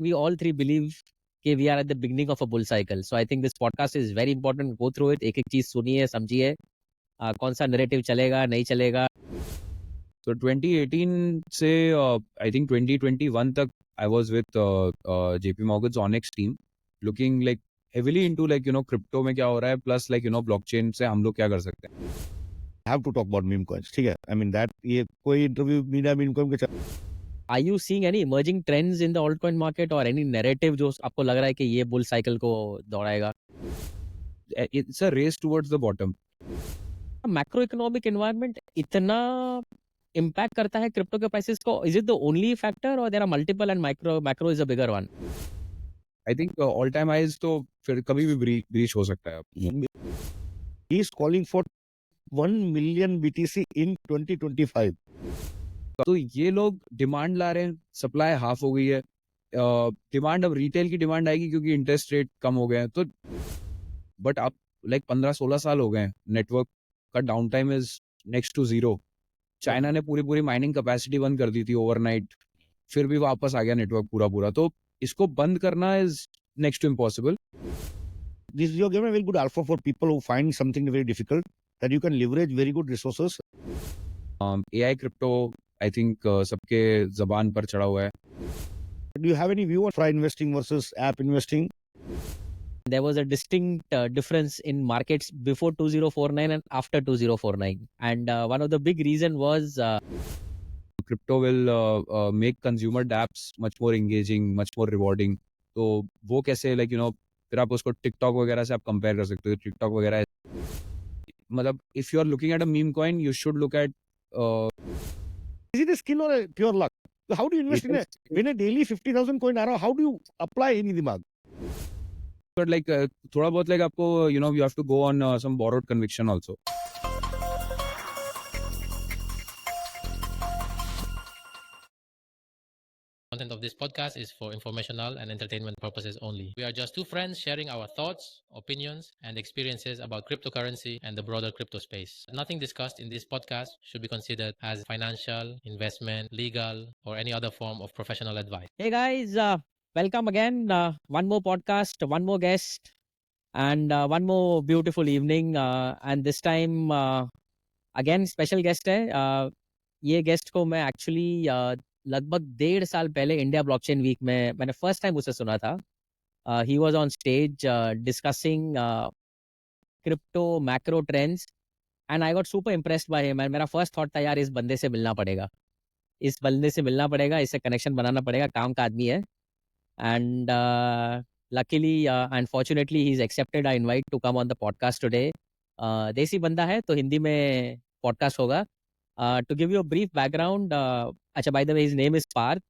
we all three believe कि we are at the beginning of a bull cycle. So I think this podcast is very important. Go through it. एक-एक चीज सुनिए, समझिए, कौन सा narrative चलेगा, नहीं चलेगा. So 2018 से I think 2021 तक I was with JP Morgan's Onyx team, looking like heavily into like crypto में क्या हो रहा है, plus like blockchain से हम लोग क्या कर सकते हैं. Have to talk about meme coins. ठीक है, I mean that ये कोई interview बिना meme coin के Are you seeing any emerging trends in the altcoin market or any narrative जो आपको लग रहा है कि ये bull cycle को दौड़ाएगा? It's a race towards the bottom. Macro economic environment इतना इम्पैक्ट करता है क्रिप्टो के प्राइसेस को? Is it the only factor और there are multiple and macro is a bigger one? I think all time highs तो फिर कभी भी breach हो सकता है. He is calling for 1 million BTC in 2025. तो ये लोग डिमांड ला रहे हैं, सप्लाई हाफ हो गई है. डिमांड अब रिटेल की डिमांड आएगी क्योंकि इंटरेस्ट रेट कम हो गए हैं. तो बट आप लाइक 15-16 साल हो गए हैं, नेटवर्क का down time is next to zero. China ने पूरी माइनिंग कैपेसिटी बंद कर दी थी ओवरनाइट, फिर भी वापस आ गया नेटवर्क पूरा. तो इसको बंद करना is next to impossible. This is a very good alpha for people who find something very difficult, that you can leverage very good resources. AI crypto I think सबके जबान पर चढ़ा हुआ है. Do you have any view on fry investing versus app investing? There was a distinct difference in markets before 2049 and after 2049, and one of the big reason was crypto will make consumer dApps much more engaging, much more rewarding. तो वो कैसे like फिर आप उसको TikTok वगैरह से आप compare कर सकते हो. TikTok वगैरह मतलब if you are looking at a meme coin, you should look at Is it a skill or a pure luck? So how do you invest in a daily 50,000 coin arrow? How do you apply any दिमाग? but like थोड़ा बहुत like आपको you have to go on some borrowed conviction also. Content of this podcast is for informational and entertainment purposes only. We are just two friends sharing our thoughts, opinions, and experiences about cryptocurrency and the broader crypto space. Nothing discussed in this podcast should be considered as financial, investment, legal, or any other form of professional advice. hey guys, welcome again. One more podcast, one more guest, and one more beautiful evening. And this time again special guest है. ये guest को मैं actually लगभग 1.5 साल पहले India blockchain week में मैंने first time उसे सुना था. He was on stage discussing crypto macro trends and I got super impressed by him. मेरा फर्स्ट थॉट था यार इस बंदे से मिलना पड़ेगा, इससे कनेक्शन बनाना पड़ेगा. काम का आदमी है. And luckily and fortunately he is accepted I invite to come on the podcast today. Desi बंदा है तो हिंदी में पॉडकास्ट होगा. To give you a brief background, अच्छा by the way his name is Parth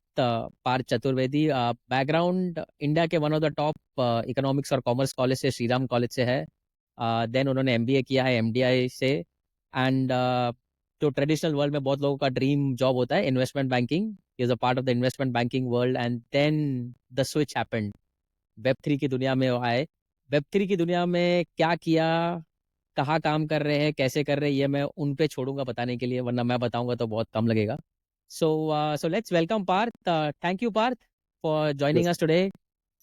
Chaturvedi. Background India के one of the top economics और commerce college से, Shriram college से है. देन उन्होंने MBA किया है MDI से. एंड जो ट्रेडिशनल वर्ल्ड में बहुत लोगों का ड्रीम जॉब होता है investment banking, is a part of the investment banking world. And then the switch happened. Web3 की दुनिया में आए. Web3 की दुनिया में क्या किया, कहाँ काम कर रहे हैं, कैसे कर रहे हैं, ये मैं उन पे छोड़ूंगा बताने के लिए, वरना मैं बताऊंगा तो बहुत कम लगेगा. So let's welcome Parth. Thank you Parth for joining us today.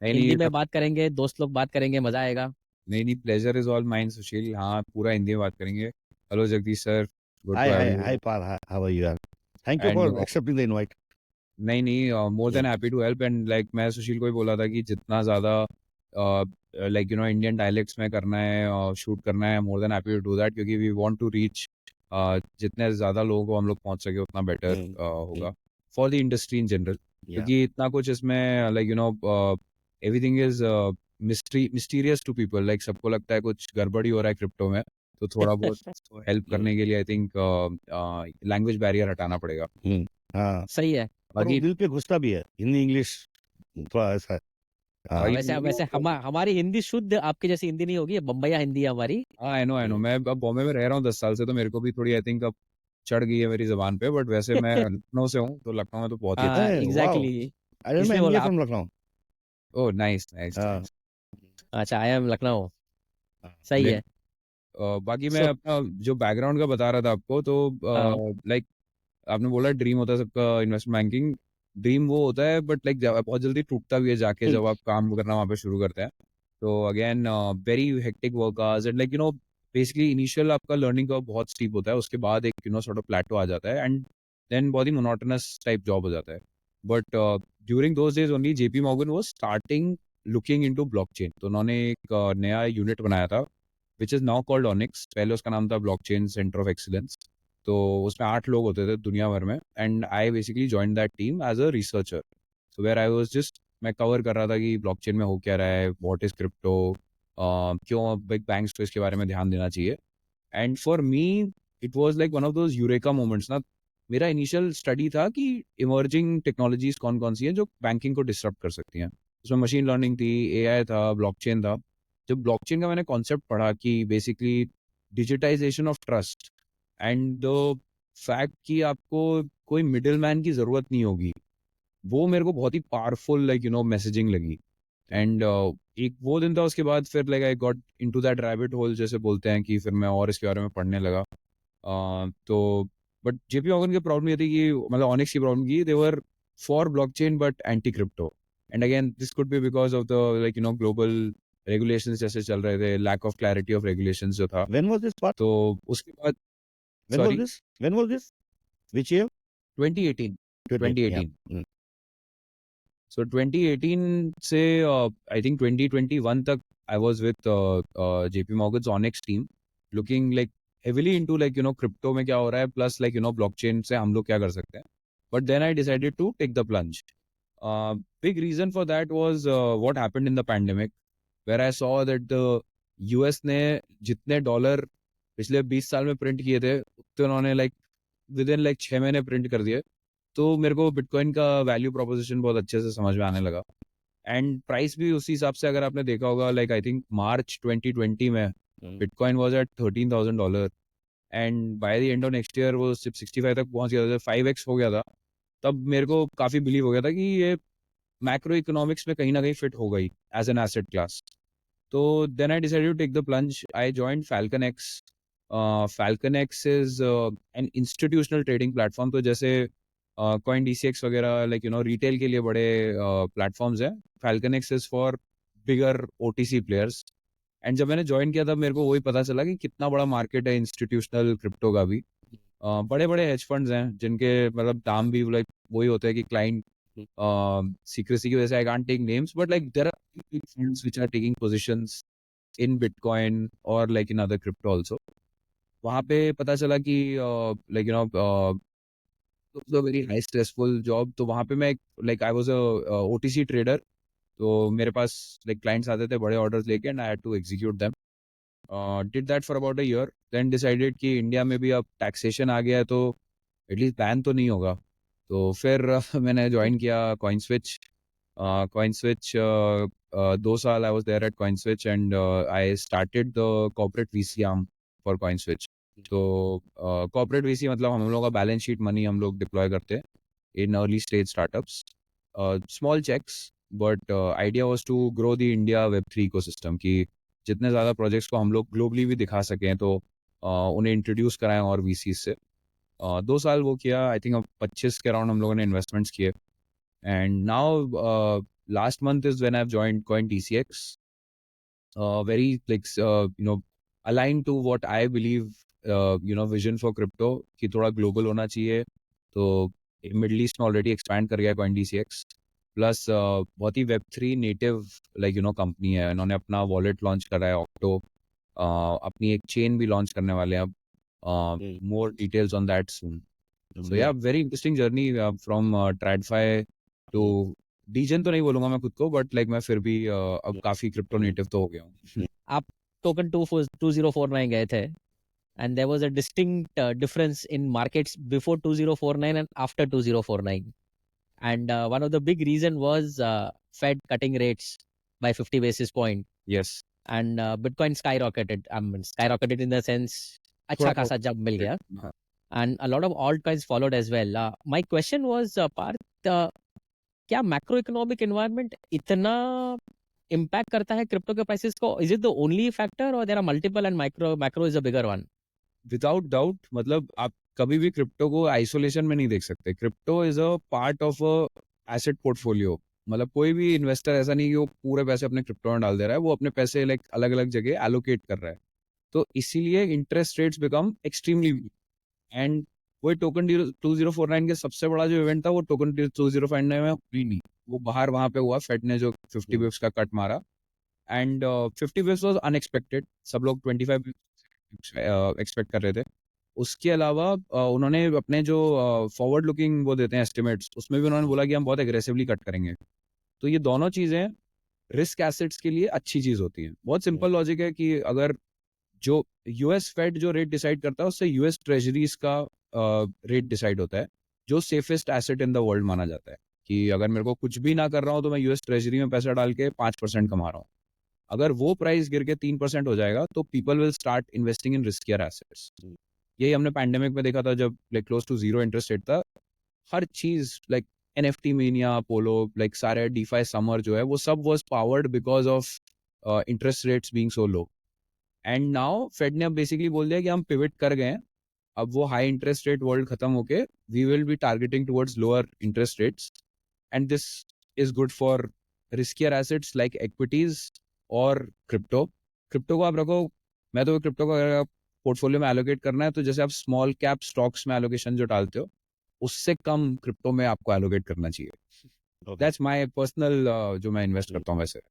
Hindi में बात करेंगे, दोस्त लोग बात करेंगे, मजा आएगा. नहीं, प्लेजर इज ऑल माइन सुशील. हाँ, पूरा हिंदी में बात करेंगे. Hello Jagdish sir. Hi Parth, how are you? Thank you for accepting the invite. नहीं, more than happy to help. And like मैं सुशील को ही बोला था कि जितना ज़्यादा like इंडियन डायलेक्ट्स में करना है और शूट करना है, more than happy to do that, क्योंकि वी वांट टू रीच जितने ज़्यादा लोगों को हम लोग पहुंच सके उतना बेटर होगा for the industry in general. क्योंकि इतना कुछ इसमें like everything is mysterious to people. Like सबको लगता है कुछ गड़बड़ी हो रहा है क्रिप्टो में, तो थोड़ा बहुत हेल्प करने के लिए आई थिंक लैंग्वेज बैरियर हटाना पड़ेगा. हाँ सही है. बाकी दिल पे घुसता भी है हिंदी इंग्लिश थोड़ा ऐसा है. वैसे हमारी हिंदी शुद्ध आपकी जैसी हिंदी नहीं होगी, बम्बैया हिंदी है हमारी. आई नो मैं अब बॉम्बे में रह रहा हूँ 10 साल से, तो मेरे को भी थोड़ी आई थिंक अब चढ़ गई है मेरी जबान पे. बट वैसे मैं लखनऊ से हूँ, तो लखनऊ में तो बहुत ही एग्जैक्टली. Oh nice. अच्छा, आई एम लखनऊ. सही है. बाकी मैं अपना जो बैकग्राउंड का बता रहा था आपको, तो लाइक आपने बोला ड्रीम होता है सबका इन्वेस्टमेंट बैंकिंग. ड्रीम वो होता है बट लाइक बहुत जल्दी टूटता भी है जाके जब आप काम करना वहाँ पे शुरू करते हैं. तो again very hectic work hours and like basically initial आपका लर्निंग का बहुत स्टीप होता है, उसके बाद एक सॉर्ट ऑफ प्लेटो आ जाता है एंड देन बहुत ही मोनोटोनस टाइप जॉब हो जाता है. But during those days only JP Morgan was starting looking into blockchain. तो उन्होंने एक नया यूनिट बनाया था which is now called onyx. पहले उसका नाम था ब्लॉकचेन सेंटर ऑफ एक्सीलेंस. तो उसमें 8 लोग होते थे दुनिया भर में and I basically join that team as a researcher. So where I was just मैं कवर कर रहा था कि ब्लॉकचेन में हो क्या रहा है, व्हाट इज क्रिप्टो, क्यों बिग बैंक्स को इसके बारे में ध्यान देना चाहिए. And for me it was like one of those eureka moments ना. मेरा इनिशियल स्टडी था कि इमर्जिंग टेक्नोलॉजीज कौन कौन सी हैं जो बैंकिंग को डिसरप्ट कर सकती हैं. उसमें मशीन लर्निंग थी, एआई था, ब्लॉकचेन था. जब ब्लॉकचेन का मैंने कॉन्सेप्ट पढ़ा कि basically digitization of trust and the fact कि आपको कोई मिडिल मैन की जरूरत नहीं होगी, वो मेरे को बहुत ही पावरफुल मैसेजिंग लगी. एंड एक वो दिन था, उसके बाद फिर like I got into that rabbit hole जैसे बोलते हैं कि फिर मैं और इसके बारे में पढ़ने लगा. तो बट जेपी मॉर्गन की प्रॉब्लम ये थी कि मतलब ऑनिक्स की प्रॉब्लम की they were for blockchain but anti crypto. And again this could be because of the global regulations जैसे चल रहे थे, lack of clarity of regulations जो था. When was this part? तो उसके बाद When was sorry this? When was this? Which year? 2018. 2018. 2018. So 2018 से I think 2021 तक I was with JP Morgan's Onyx team, looking like heavily into crypto में क्या हो रहा है, plus blockchain से हम लोग क्या कर सकते हैं. But then I decided to take the plunge. Big reason for that was what happened in the pandemic, where I saw that the US ने जितने डॉलर पिछले 20 साल में प्रिंट किए थे उतने उन्होंने विद इन 6 महीने प्रिंट कर दिए. तो मेरे को बिटकॉइन का वैल्यू प्रोपोजिशन बहुत अच्छे से समझ में आने लगा. एंड प्राइस भी उसी हिसाब से, अगर आपने देखा होगा, आई थिंक मार्च 2020 में bitcoin was at $13,000 and by the end of next year वो सिर्फ 65 तक पहुंच गया था, 5x हो गया था. तब मेरे को काफी बिलीव हो गया था कि ये मैक्रो इकोनॉमिक्स में कहीं ना कहीं फिट हो गई एज एन एसेट क्लास. तो then I decided to take the plunge. I joined FalconX. FalconX is an institutional trading platform. तो जैसे कॉइन DCX वगैरह रिटेल के लिए बड़े प्लेटफॉर्म्स हैं, FalconX is for bigger OTC players. And जब मैंने ज्वाइन किया तब मेरे को वही पता चला कि कितना बड़ा मार्केट है इंस्टीट्यूशनल क्रिप्टो का भी. बड़े बड़े हेज फंड्स हैं जिनके मतलब दाम भी वही होते हैं कि क्लाइंट सीक्रेसी की वजह से I can't take names, but there are big funds which are taking positions in bitcoin और इन अदर क्रिप्टो आल्सो. वहाँ पे पता चला कि वेरी हाई स्ट्रेसफुल जॉब. तो वहाँ पे मैं I was a OTC trader. तो मेरे पास क्लाइंट्स आते थे बड़े ऑर्डर्स लेके and I had to execute them. Did that for about a year, then decided कि इंडिया में भी अब टैक्सेशन आ गया है तो एटलीस्ट बैन तो नहीं होगा. तो फिर मैंने ज्वाइन किया CoinSwitch. CoinSwitch 2 साल I was there at CoinSwitch and I started the corporate VC arm for CoinSwitch. तो कॉर्पोरेट VC मतलब हम लोगों का बैलेंस शीट मनी हम लोग डिप्लॉय करते हैं in early stage startups, small cheques. But idea was to grow the India Web3 ecosystem, कि जितने ज़्यादा प्रोजेक्ट्स को हम लोग ग्लोबली भी दिखा सकें तो उन्हें इंट्रोड्यूस कराएं और VC से. 2 साल वो किया. आई थिंक 25 के अराउंड हम लोगों ने इन्वेस्टमेंट्स किए. And now last month is when I have joined coin DCX. Very aligned to what I believe vision for crypto कि थोड़ा ग्लोबल होना चाहिए. तो मिडल ईस्ट में ऑलरेडी एक्सपैंड कर गया कॉइन DCX. प्लस बहुत ही Web3 नेटिव कंपनी है. इन्होंने अपना वॉलेट लॉन्च करा है ऑक्टो. अपनी एक चेन भी लॉन्च करने वाले हैं अब. More details on that soon. So yeah very interesting journey from TradFi to degen. तो नहीं बोलूंगा मैं खुद को, बट मैं फिर भी अब काफी क्रिप्टो नेटिव तो हो गया हूँ. आप टोकन 2049 गए थे, and there was a distinct difference in markets before 2049 and after 2049. And one of the big reason was Fed cutting rates by 50 basis point. Yes. And Bitcoin skyrocketed. Skyrocketed in the sense अच्छा खासा jump मिल गया. And a lot of altcoins followed as well. My question was, Parth, क्या macroeconomic environment इतना impact करता है crypto के prices को? Is it the only factor or there are multiple and macro is a bigger one? Without doubt. मतलब आप कभी भी क्रिप्टो को आइसोलेशन में नहीं देख सकते. Crypto is a part of a asset portfolio, मतलब कोई भी इन्वेस्टर ऐसा नहीं कि वो पूरे पैसे अपने क्रिप्टो में डाल दे रहा है, वो अपने पैसे लाइक अलग अलग जगह एलोकेट कर रहा है। तो इसीलिए interest rates become extremely, and वही टोकन 2049 के सबसे बड़ा जो इवेंट था वो टोकन 2049 में हुई नहीं, वो बाहर वहां पे हुआ, फेड ने जो 50 बिप्स का कट मारा, एंड 50 बिप्स वाज अनएक्सपेक्टेड, सब लोग 25 बिप्स एक्सपेक्ट कर रहे थे। उसके अलावा उन्होंने अपने जो फॉरवर्ड लुकिंग वो देते हैं एस्टिमेट्स, उसमें भी उन्होंने बोला कि हम बहुत एग्रेसिवली कट करेंगे। तो ये दोनों चीजें रिस्क एसेट्स के लिए अच्छी चीज होती है। बहुत सिंपल लॉजिक है कि अगर जो यूएस फेड जो रेट डिसाइड करता है उससे यूएस ट्रेजरीज का रेट डिसाइड होता है, जो safest asset in the world माना जाता है, कि अगर मेरे को कुछ भी ना कर रहा हूँ तो मैं यूएस ट्रेजरी में पैसा डाल के 5% कमा रहा हूँ। अगर वो प्राइस गिर के 3% हो जाएगा तो people will start investing in riskier assets. यही हमने पैंडेमिक में देखा था, जब like close to zero interest rate था, हर चीज like NFT mania, Apollo, like सारे डीफाई समर जो है वो सब was powered because of interest rates being so low. And now Fed ने अब बेसिकली बोल दिया कि हम पिवट कर गए हैं, अब वो हाई इंटरेस्ट रेट वर्ल्ड खत्म होके we will be targeting towards lower interest rates, and this is good for riskier assets like equities और क्रिप्टो। क्रिप्टो को आप रखो, मैं तो क्रिप्टो को अगर पोर्टफोलियो में एलोकेट करना है तो जैसे आप स्मॉल कैप स्टॉक्स में एलोकेशन जो डालते हो उससे कम क्रिप्टो में आपको एलोकेट करना चाहिए। दैट्स माय पर्सनल जो मैं इन्वेस्ट करता हूँ वैसे।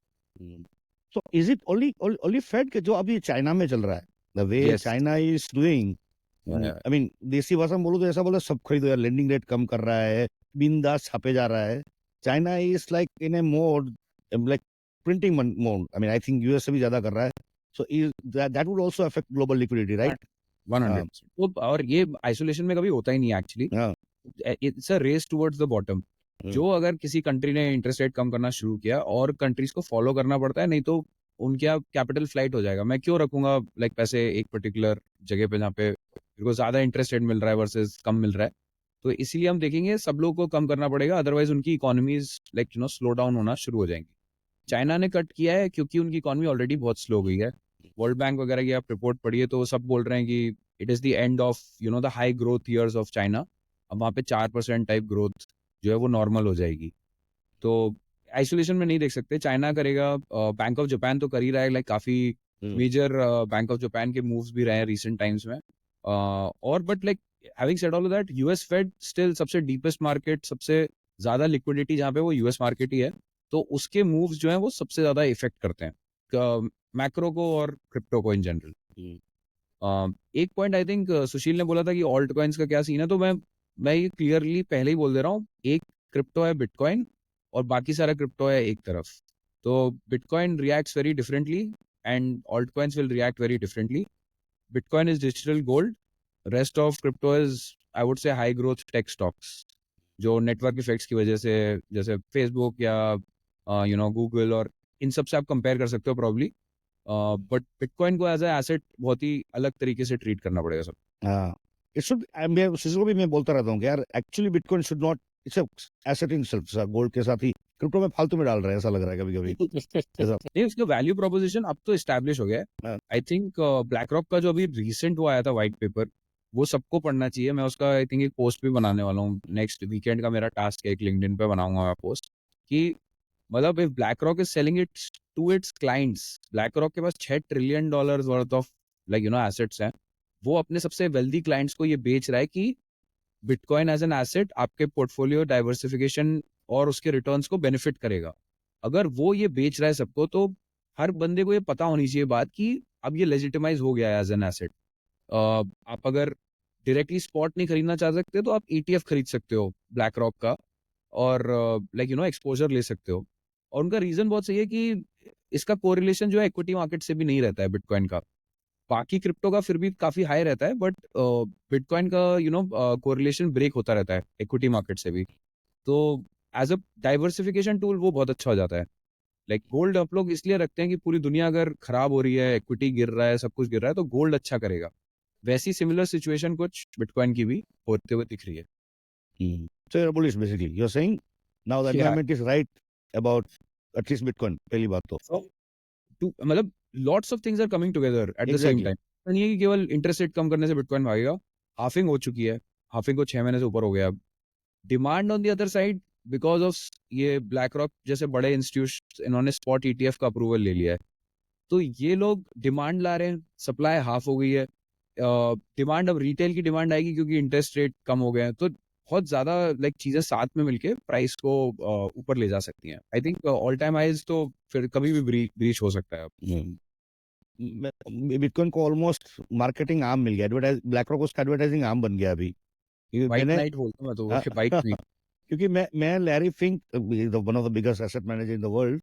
So is it only Fed के जो अभी चाइना में चल रहा है, the way Yes. China is doing, I mean देसी भाषा में बोलो तो ऐसा बोला सब खरीदो यार, लेंडिंग रेट कम कर रहा है, बिंदास छापे जा रहा है। China is like in a mode like printing mode, I mean I think US से भी ज्यादा कर रहा है। So is that would also affect global liquidity, right? 100%। और ये आइसोलेशन में कभी होता ही नहीं actually, it's a race towards the bottom. जो अगर किसी कंट्री ने इंटरेस्ट रेट कम करना शुरू किया और कंट्रीज को फॉलो करना पड़ता है, नहीं तो उनका कैपिटल फ्लाइट हो जाएगा। मैं क्यों रखूंगा लाइक पैसे एक पर्टिकुलर जगह पे जहाँ पे मेरे को ज्यादा इंटरेस्ट रेट मिल रहा है वर्सेस कम मिल रहा है। तो इसीलिए हम देखेंगे सब लोगों को कम करना पड़ेगा, अदरवाइज उनकी इकोनॉमीज लाइक स्लो डाउन होना शुरू हो जाएंगी। चाइना ने कट किया है क्योंकि उनकी इकोनॉमी ऑलरेडी बहुत स्लो गई है। वर्ल्ड बैंक वगैरह की आप रिपोर्ट पढ़िए तो सब बोल रहे हैं कि it is the end of the high growth years of China. अब वहाँ पे 4% टाइप ग्रोथ जो है वो नॉर्मल हो जाएगी। तो आइसोलेशन में नहीं देख सकते, चाइना करेगा। बैंक ऑफ जापान तो कर ही रहा है, लाइक काफी मेजर बैंक ऑफ जापान के मूव्स भी रहे हैं रिसेंट टाइम्स में। और but like having said all that, US Fed still सबसे डीपेस्ट मार्केट, सबसे ज्यादा लिक्विडिटी जहाँ पे वो यूएस मार्केट ही है, तो उसके मूव्स जो हैं वो सबसे ज्यादा इफेक्ट करते हैं मैक्रो को और क्रिप्टो को इन जनरल। एक पॉइंट आई थिंक सुशील ने बोला था कि ऑल्ट कॉइन्स का क्या सीन है, तो मैं ये क्लियरली पहले ही बोल दे रहा हूँ, एक क्रिप्टो है बिटकॉइन और बाकी सारा क्रिप्टो है एक तरफ। तो bitcoin reacts very differently and alt coins will react very differently. Bitcoin is digital gold, rest of crypto is I would से हाई ग्रोथ टेक स्टॉक्स, जो नेटवर्क इफेक्ट्स की वजह से, जैसे फेसबुक या गूगल और इन सब से आप कंपेयर कर सकते हो प्रॉब्ली। बट बिटकॉइन को एज ए एसेट बहुत ही अलग तरीके से ट्रीट करना पड़ेगा सब। इट शुड, मैं उसी को भी मैं बोलता रहता हूँ कि यार actually bitcoin should not, it's asset in self. Gold के साथ ही क्रिप्टो में फालतू में डाल रहे हैं, ऐसा लग रहा है कभी कभी। नहीं, उसका वैल्यू प्रोपोजिशन अब तो एस्टैब्लिश हो गया है। आई थिंक ब्लैक रॉक का जो अभी रिसेंट वो आया था व्हाइट पेपर, वो सबको पढ़ना चाहिए। मैं उसका आई थिंक एक पोस्ट भी बनाने वाला हूँ, नेक्स्ट वीकेंड का मेरा टास्क है, एक लिंक्डइन पे बनाऊंगा मैं पोस्ट, कि मतलब if BlackRock is selling it to its clients, BlackRock के पास $6 ट्रिलियन वर्थ ऑफ एसेट्स हैं, वो अपने सबसे वेल्दी क्लाइंट्स को ये बेच रहा है कि बिटकॉइन एज एन एसेट आपके पोर्टफोलियो डाइवर्सिफिकेशन और उसके रिटर्न्स को बेनिफिट करेगा। अगर वो ये बेच रहा है सबको, तो हर बंदे को ये पता होनी चाहिए बात कि अब ये लेजिटिमाइज हो गया है एज एन एसेट। आप अगर डायरेक्टली स्पॉट नहीं खरीदना चाह सकते तो आप ETF खरीद सकते हो ब्लैक रॉक का और एक्सपोजर ले सकते हो। और उनका रीजन बहुत सही है कि इसका कोरिलेशन जो है इक्विटी मार्केट से भी नहीं रहता है बिटकॉइन का। बाकी क्रिप्टो का फिर भी काफी हाई रहता है, बट बिटकॉइन का कोरिलेशन ब्रेक होता रहता है इक्विटी मार्केट से भी। तो एज अ डाइवर्सिफिकेशन टूल वो बहुत अच्छा हो जाता है। लाइक गोल्ड आप लोग इसलिए रखते हैं कि पूरी दुनिया अगर खराब हो रही है, इक्विटी गिर रहा है, सब कुछ गिर रहा है, तो गोल्ड अच्छा करेगा। वैसी सिमिलर सिचुएशन कुछ बिटकॉइन की भी होते हुए दिख रही है। So you're bullish basically. You're saying now the environment is right about at least Bitcoin. पहली बात तो मतलब lots of things are coming together at the same time. नहीं है कि केवल इंटरेस्ट रेट कम करने से बिटकॉइन भागेगा। हाफिंग हो चुकी है, हाफिंग को 6 महीने से ऊपर हो गया। Demand on the other side because of ये ब्लैक रॉक जैसे बड़े इंस्टीट्यूट इन्होंने स्पॉट ETF का अप्रूवल ले लिया है, तो ये लोग डिमांड ला रहे हैं, सप्लाई हाफ हो गई है, डिमांड अब रिटेल की डिमांड आएगी क्योंकि इंटरेस्ट रेट कम हो गए हैं, तो बहुत ज्यादा लाइक चीजें साथ में मिलके प्राइस को ऊपर ले जा सकती हैं। I think all time highs तो फिर कभी भी ब्रीच हो सकता है। बिटकॉइन को ऑलमोस्ट मार्केटिंग आर्म मिल गया, एडवर्टाइज ब्लैक रॉक उसका एडवर्टाइजिंग आर्म बन गया अभी। क्योंकि वाइट मैंने नाइट बोलता हूं मैं तो, हाँ, वाइट नाइट। क्योंकि मैं Larry Fink, one of the biggest asset manager in the world,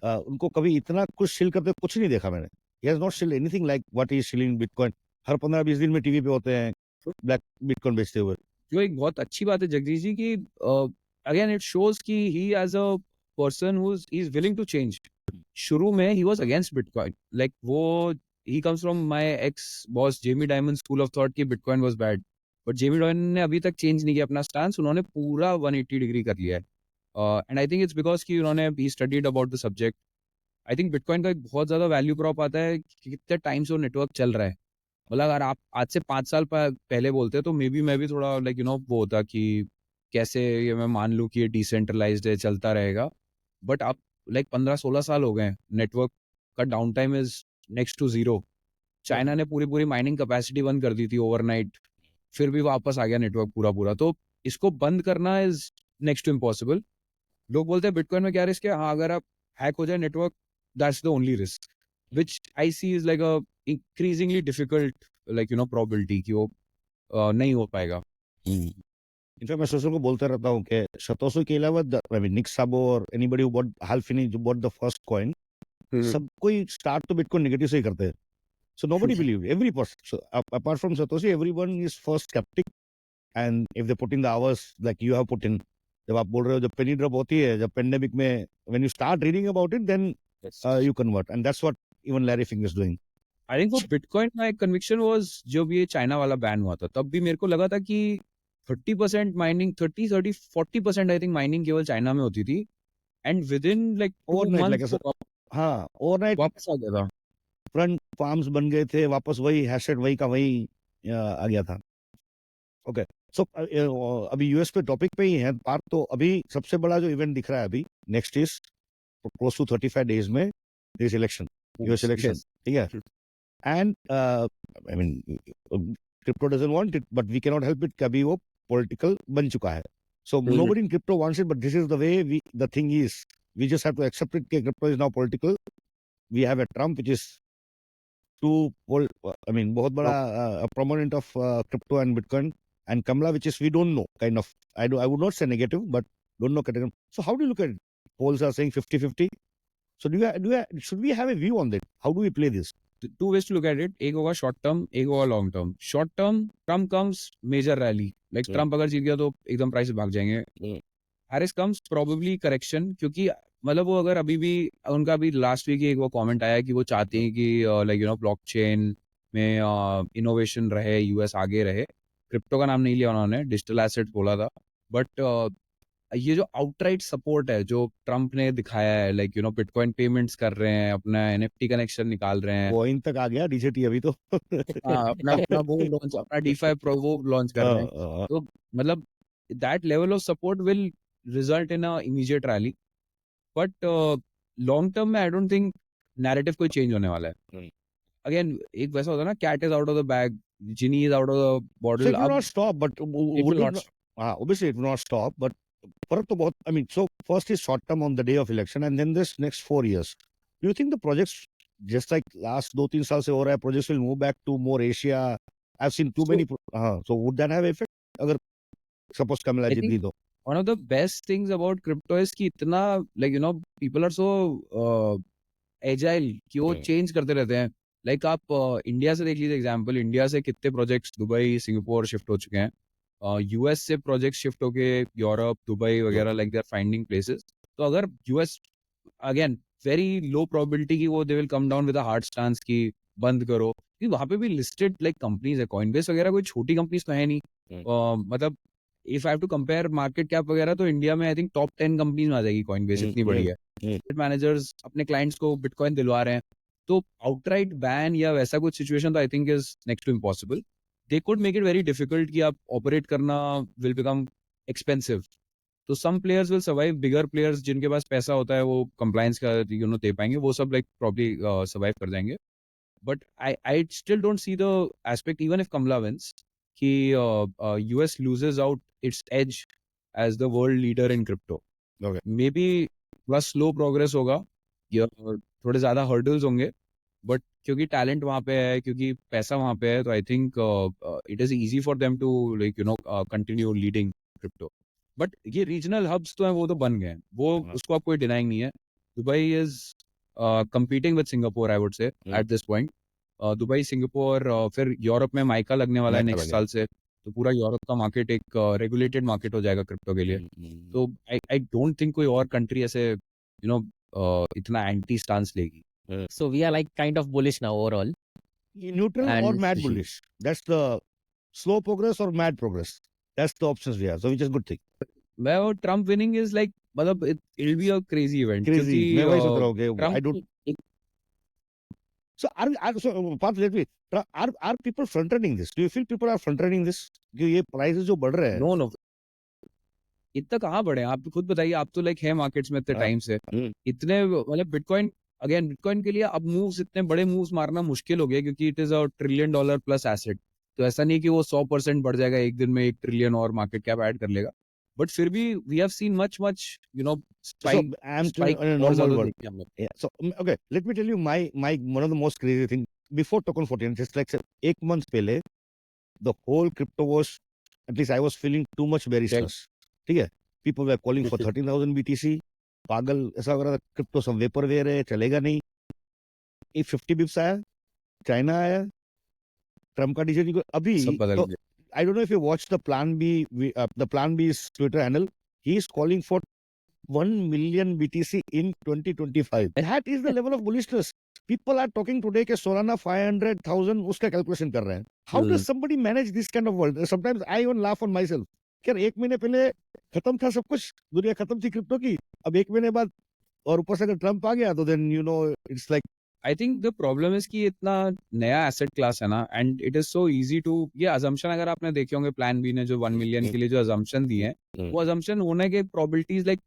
उनको कभी इतना कुछ शिल करते कुछ नहीं देखा मैंने। He has not shilled anything like what he is shilling bitcoin. हर 15-20 दिन में टीवी पे होते हैं ब्लैक बिटकॉइन बेचते हुए। जो एक बहुत अच्छी बात है जगदीश जी की, अगेन इट शोज कि he as a person who is willing to change. शुरू में ही वाज अगेंस्ट बिटकॉइन, लाइक वो he comes from my ex boss Jamie Dimon school of thought कि bitcoin was bad, but Jamie Dimon ने अभी तक change नहीं किया अपना स्टांस, उन्होंने पूरा 180 डिग्री कर लिया है। And I think it's because कि उन्होंने he studied about the subject. I think bitcoin का एक बहुत ज्यादा वैल्यू प्रॉप आता है कि कितने टाइम से वो नेटवर्क चल रहा है। मतलब अगर आप आज से 5 साल पहले बोलते तो मे बी मैं भी थोड़ा लाइक वो होता कि कैसे ये मैं मान लूँ कि ये डिसेंट्रलाइज्ड है, चलता रहेगा। बट आप लाइक 15-16 साल हो गए, नेटवर्क का down time is next to zero. China ने पूरी पूरी माइनिंग कैपेसिटी बंद कर दी थी ओवरनाइट, फिर भी वापस आ गया नेटवर्क पूरा पूरा। तो इसको बंद करना इज नेक्स्ट टू इम्पॉसिबल। लोग बोलते हैं बिटकॉइन में क्या रिस्क है, हाँ अगर आप हैक हो जाए network, that's the only risk which I see is like a increasingly difficult probability कि वो नहीं हो पाएगा। इनफैक्ट मैं सोशल को बोलता रहता हूँ कि सतोशी के अलावा आई मीन निक साबो और एनीबॉडी हु बॉट हाल्फिनी जो बॉट द फर्स्ट कॉइन, सब कोई स्टार्ट तो बिटकॉइन नेगेटिव से ही करते हैं। So nobody believed. Every person, so apart from Satoshi, everyone is first skeptic. And if they put in the hours like you have put in, जब आप बोल रहे हो जब penny drop होती है, जब pandemic में, when you start reading about it, then you convert, and that's what even Larry Fink is doing. I think वो बिटकॉइन का एक कन्विक्शन वाज जब ये चाइना वाला बैन हुआ था, तब भी मेरे को लगा था कि 30% माइनिंग 40% आई थिंक माइनिंग केवल चाइना में होती थी, and with in like 2 Overnight, like months हाँ, overnight वापस आ गया था। front farms बन गए थे, वापस वही हैशेट वही का वही आ गया था। ओके, सो अभी यूएस पे टॉपिक पे ही है बात, तो अभी सबसे बड़ा जो इवेंट दिख रहा है अभी next is close to 35 days में this election, US election, Yes. ठीक है। And I mean crypto doesn't want it, but we can not help it, कभी वो पॉलिटिकल बन चुका है। So nobody in crypto wants it, but this is the way we, the thing is we just have to accept it कि crypto is now political. We have a Trump which is to I mean बहुत बड़ा proponent of crypto and Bitcoin, and Kamala, which is we don't know, kind of, I would not say negative, but don't know category. So how do you look at it? Polls are saying 50-50. So should we have a view on that? How do we play this? Two ways to look at it, एक होगा short term, एक होगा long term. Short term, Trump comes major rally, like Trump अगर जीत गया तो एकदम price भाग जाएंगे। हैरिस कम्स प्रोबेबली करेक्शन, क्योंकि मतलब वो अगर अभी भी उनका अभी लास्ट वीक एक वो कमेंट आया कि वो चाहते हैं कि ब्लॉकचेन में इनोवेशन रहे, यूएस आगे रहे। क्रिप्टो का नाम नहीं लिया उन्होंने, डिजिटल एसेट बोला था। बट ये जो आउटराइट सपोर्ट है जो ट्रम्प ने दिखाया है, बिटकॉइन पेमेंट्स कर रहे हैं, अपना NFT कनेक्शन निकाल रहे हैं, वो इन तक आ गया DJT अभी तो। अपना वो लॉन्च, अपना DeFi प्रो वो लॉन्च कर रहे हैं। तो मतलब that level of support will result in a immediate rally, but long term में आई डोंट थिंक नैरेटिव कोई चेंज होने वाला है। अगेन एक वैसा होता है ना, cat is out of the bag, genie is out of the So bottle. it will not stop, but would it not, obviously it will not stop, but फर्क तो बहुत, I mean, so first is short term on the day of election, and then this next 4 years. Do you think the projects, just like last 2-3 साल से हो रहा है, projects will move back to more Asia? I've seen too many. So would that have effect? अगर suppose Kamala जीत गई तो? One of the best things about crypto is कि इतना people are so agile कि वो चेंज करते रहते हैं। लाइक आप इंडिया से देख लीजिए एग्जांपल, इंडिया से कितने प्रोजेक्ट्स दुबई, सिंगापुर शिफ्ट हो चुके हैं। यूएस से प्रोजेक्ट शिफ्ट होके यूरोप, दुबई वगैरह, like they are finding places. तो अगर US again very low probability की वो they will come down with a hard stance की बंद करो, क्योंकि वहां पे भी लिस्टेड लाइक कंपनीज है, कॉइनबेस वगैरह कोई छोटी कंपनीज तो है नहीं। मतलब if I have to compare market cap वगैरह तो इंडिया में आई थिंक टॉप 10 कंपनीज में आ जाएगी कॉइनबेस, इतनी बड़ी है। मैनेजर्स अपने क्लाइंट्स को बिटकॉइन दिलवा रहे हैं, तो आउटराइट बैन या वैसा कुछ सिचुएशन तो I think is next to impossible. They could make it very difficult कि आप ऑपरेट करना will become expensive, तो some players will survive, bigger players जिनके पास पैसा होता है वो कंप्लायंस का दे पाएंगे, वो सब लाइक प्रॉब्ली सर्वाइव कर जाएंगे. But I still don't see the aspect, even if Kamla wins, कि US loses out its edge as the world leader in crypto. Okay. Maybe थोड़ा slow progress होगा या थोड़े ज़्यादा hurdles होंगे, but क्योंकि talent वहाँ पे है, क्योंकि पैसा वहाँ पे है, तो I think it is easy for them to continue leading crypto. But ये regional hubs तो हैं, वो तो बन गए हैं, वो उसको आप कोई denying नहीं है. Dubai is competing with Singapore, I would say, at this point. Dubai, Singapore, फिर यूरोप में माइका लगने वाला है नेक्स्ट साल से, तो पूरा यूरोप का मार्केट एक रेगुलेटेड मार्केट हो जाएगा क्रिप्टो के लिए. तो आई डोंट थिंक कोई और कंट्री ऐसे इतना एंटी स्टांस लेगी. So we are like kind of bullish now overall. Neutral or And- mad bullish. That's the slow progress or mad progress. That's the options we have. So which is good thing. मैं वो Trump winning is like, मतलब it will be a crazy event. Crazy. मैं वही सोच रहा हूँ कि I Trump don't. So Parth, let me. Are people front running this? Do you feel people are front running this? कि ये prices जो बढ़ रहे हैं. नो इतना कहाँ बढ़े, आप खुद बताइए. आप तो लाइक है मार्केट्स में इतने टाइम से, इतने मतलब बिटकॉइन के लिए अब मूव्स, इतने बड़े मूव्स मारना मुश्किल हो गया, क्योंकि it is a $1 trillion plus asset. तो ऐसा नहीं कि वो 100% बढ़ जाएगा एक दिन में, 1 ट्रिलियन और मार्केट कैप ऐड कर लेगा. बट फिर भी we have seen much So I'm spike in a और normal ज्यादा world. देखे हमने. Yeah. So okay, let me tell you my one of the most crazy thing before token 14, just like say, एक month पहले, the whole crypto was, at least I was feeling too much bearishness. ठीक है? People were calling for 13,000 BTC. पागल ऐसा हो रहा था, crypto सब vaporware है, चलेगा नहीं. ये 50 बिप्स आया, चाइना आया, ट्रम्प का डिसीजन अभी सब बदल तो गया. I don't know if you watched the Plan B's Twitter handle. He is calling for 1 million BTC in 2025. That is the level of bullishness. People are talking today कि Solana 500,000 उसका calculation कर रहे हैं. How does somebody manage this kind of world? Sometimes I even laugh on myself. यार एक महीने पहले खत्म था सब कुछ, दुनिया खत्म थी क्रिप्टो की, अब एक महीने बाद और ऊपर से अगर ट्रम्प आ गया तो then you know it's like. I think the problem is कि इतना नया एसेट क्लास है ना, and it is so easy to, ये अजम्पशन अगर आपने देखे होंगे प्लान बी ने जो 1 मिलियन के लिए जो अजम्पशन दिए हैं, वो अजम्पशन होने के प्रोबेबिलिटीज लाइक,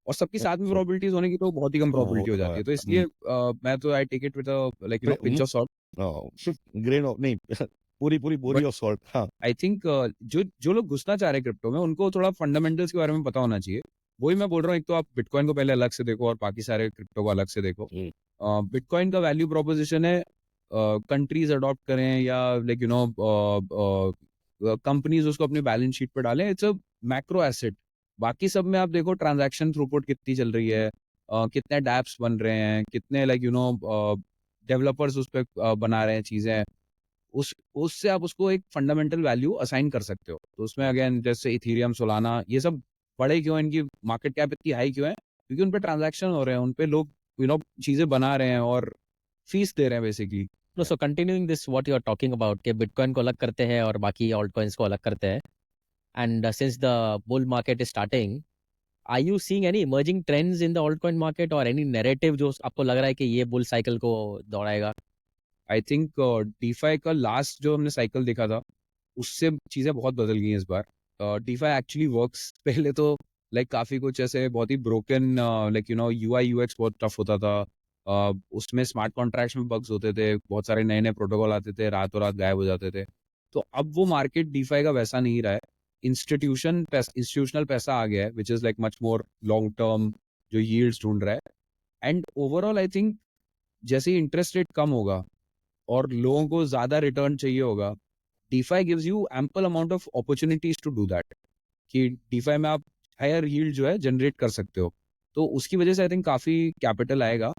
और सबके साथ में प्रोबेबिलिटीज होने की तो बहुत ही कम प्रोबेबिलिटी हो जाती है. तो इसलिए मैं तो I take it with like pinch of salt. Grain of नहीं पूरी बोरी ऑफ सॉल्ट. हाँ, आई थिंक जो लोग घुसना चाह रहे हैं क्रिप्टो में, उनको थोड़ा फंडामेंटल्स के बारे में पता होना चाहिए. वही मैं बोल रहा हूँ, एक तो आप बिटकॉइन को पहले अलग से देखो और बाकी सारे क्रिप्टो को अलग से देखो. बिटकॉइन का वैल्यू प्रोपोजिशन है, कंट्रीज अडॉप्ट करें या लाइक कंपनीज उसको अपनी बैलेंस शीट पर डालें, इट्स अ मैक्रो एसेट. बाकी सब में आप देखो ट्रांजैक्शन थ्रूपुट कितनी चल रही है, कितने डैप्स बन रहे हैं, कितने डेवलपर्स उस पर बना रहे हैं चीजें, उससे आप उसको एक फंडामेंटल वैल्यू असाइन कर सकते हो. तो उसमें अगेन जैसे इथेरियम, सोलाना, ये सब बड़े क्यों हैं, इनकी मार्केट कैप इतनी हाई क्यों है, क्योंकि उन पे ट्रांजैक्शन हो रहे हैं, उन पे लोग चीजें बना रहे हैं और फीस दे रहे हैं basically. No, so continuing this, what you are talking about, कि Bitcoin को अलग करते हैं और बाकी altcoins को अलग करते हैं. And since the bull market is starting, are you seeing any emerging trends in the altcoin market or any narrative जो आपको लग रहा है कि ये bull cycle को दौड़ाएगा? आई थिंक डीफाई का लास्ट जो हमने साइकिल देखा था, उससे चीजें बहुत बदल गई हैं इस बार. DeFi actually works. पहले तो लाइक काफी कुछ ऐसे बहुत ही ब्रोकन लाइक यूआई यूएक्स बहुत टफ होता था. उसमें स्मार्ट कॉन्ट्रैक्ट्स में बग्स होते थे, बहुत सारे नए प्रोटोकॉल आते थे, रातों रात गायब हो जाते थे. तो अब वो मार्केट डीफाई का वैसा नहीं रहा है. इंस्टीट्यूशनल पैसा आ गया है, which is like much more long term, जो यील्ड्स ढूंढ रहा है. एंड ओवरऑल आई थिंक जैसे ही इंटरेस्ट रेट कम होगा और लोगों को ज्यादा रिटर्न चाहिए होगा, DeFi gives you ample amount of opportunities to do that, कि डीफाई में आप हायर यील्ड जो है जनरेट कर सकते हो. तो उसकी वजह से आई थिंक काफी कैपिटल आएगा.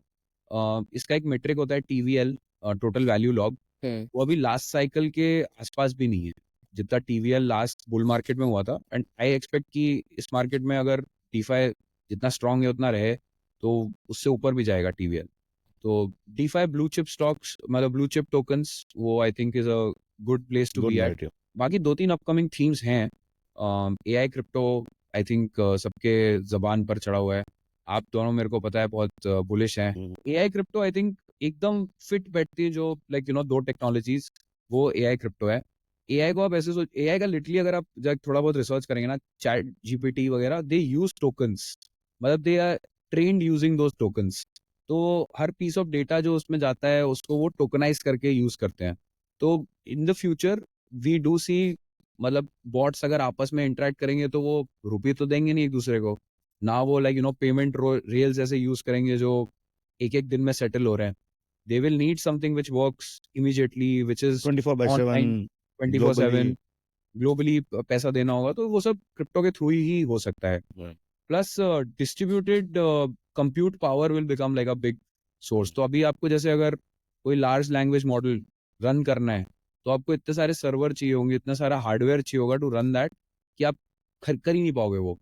इसका एक मेट्रिक होता है TVL, टोटल वैल्यू लॉग. वो अभी लास्ट साइकिल के आसपास भी नहीं है जितना TVL लास्ट बुल मार्केट में हुआ था. एंड आई एक्सपेक्ट कि इस मार्केट में अगर डीफाई जितना स्ट्रांग है उतना रहे, तो उससे ऊपर भी जाएगा TVL. तो डीफाई ब्लू चिप स्टॉक्स, मतलब ब्लू चिप टोकन्स, वो I think is a good place to be at. बाकी 2-3 अपकमिंग थीम्स हैं. AI क्रिप्टो आई थिंक सबके जबान पर चढ़ा हुआ है. आप दोनों मेरे को पता है बहुत बुलिश हैं. AI क्रिप्टो आई थिंक एकदम फिट बैठती है, जो लाइक दो टेक्नोलॉजीज, वो AI क्रिप्टो है. एआई को आप ऐसे सोच, एआई का लिटरली अगर आप जब थोड़ा बहुत रिसर्च करेंगे ना, चैट जीपीटी वगैरह, दे यूज टोकन्स, मतलब they are trained using those tokens. तो हर पीस ऑफ डेटा जो उसमें जाता है उसको वो टोकनाइज करके यूज करते हैं। तो in the future we do see, मतलब बॉट्स अगर आपस में इंटरेक्ट करेंगे तो वो रुपये तो देंगे नहीं एक दूसरे को ना, वो लाइक पेमेंट रेल्स ऐसे यूज करेंगे जो एक एक दिन में सेटल हो रहे हैं। They will need something which works immediately, which is 24/7 24/7 globally. Globally पैसा देना होगा, तो वो सब क्रिप्टो के थ्रू ही हो सकता है। Right. Plus distributed compute power will become like a big source. तो अभी आपको जैसे अगर कोई लार्ज लैंग्वेज मॉडल रन करना है तो आपको इतने सारे सर्वर चाहिए होंगे, इतना सारा हार्डवेयर चाहिए होगा टू रन दैट, कि आप कर ही नहीं पाओगे वो।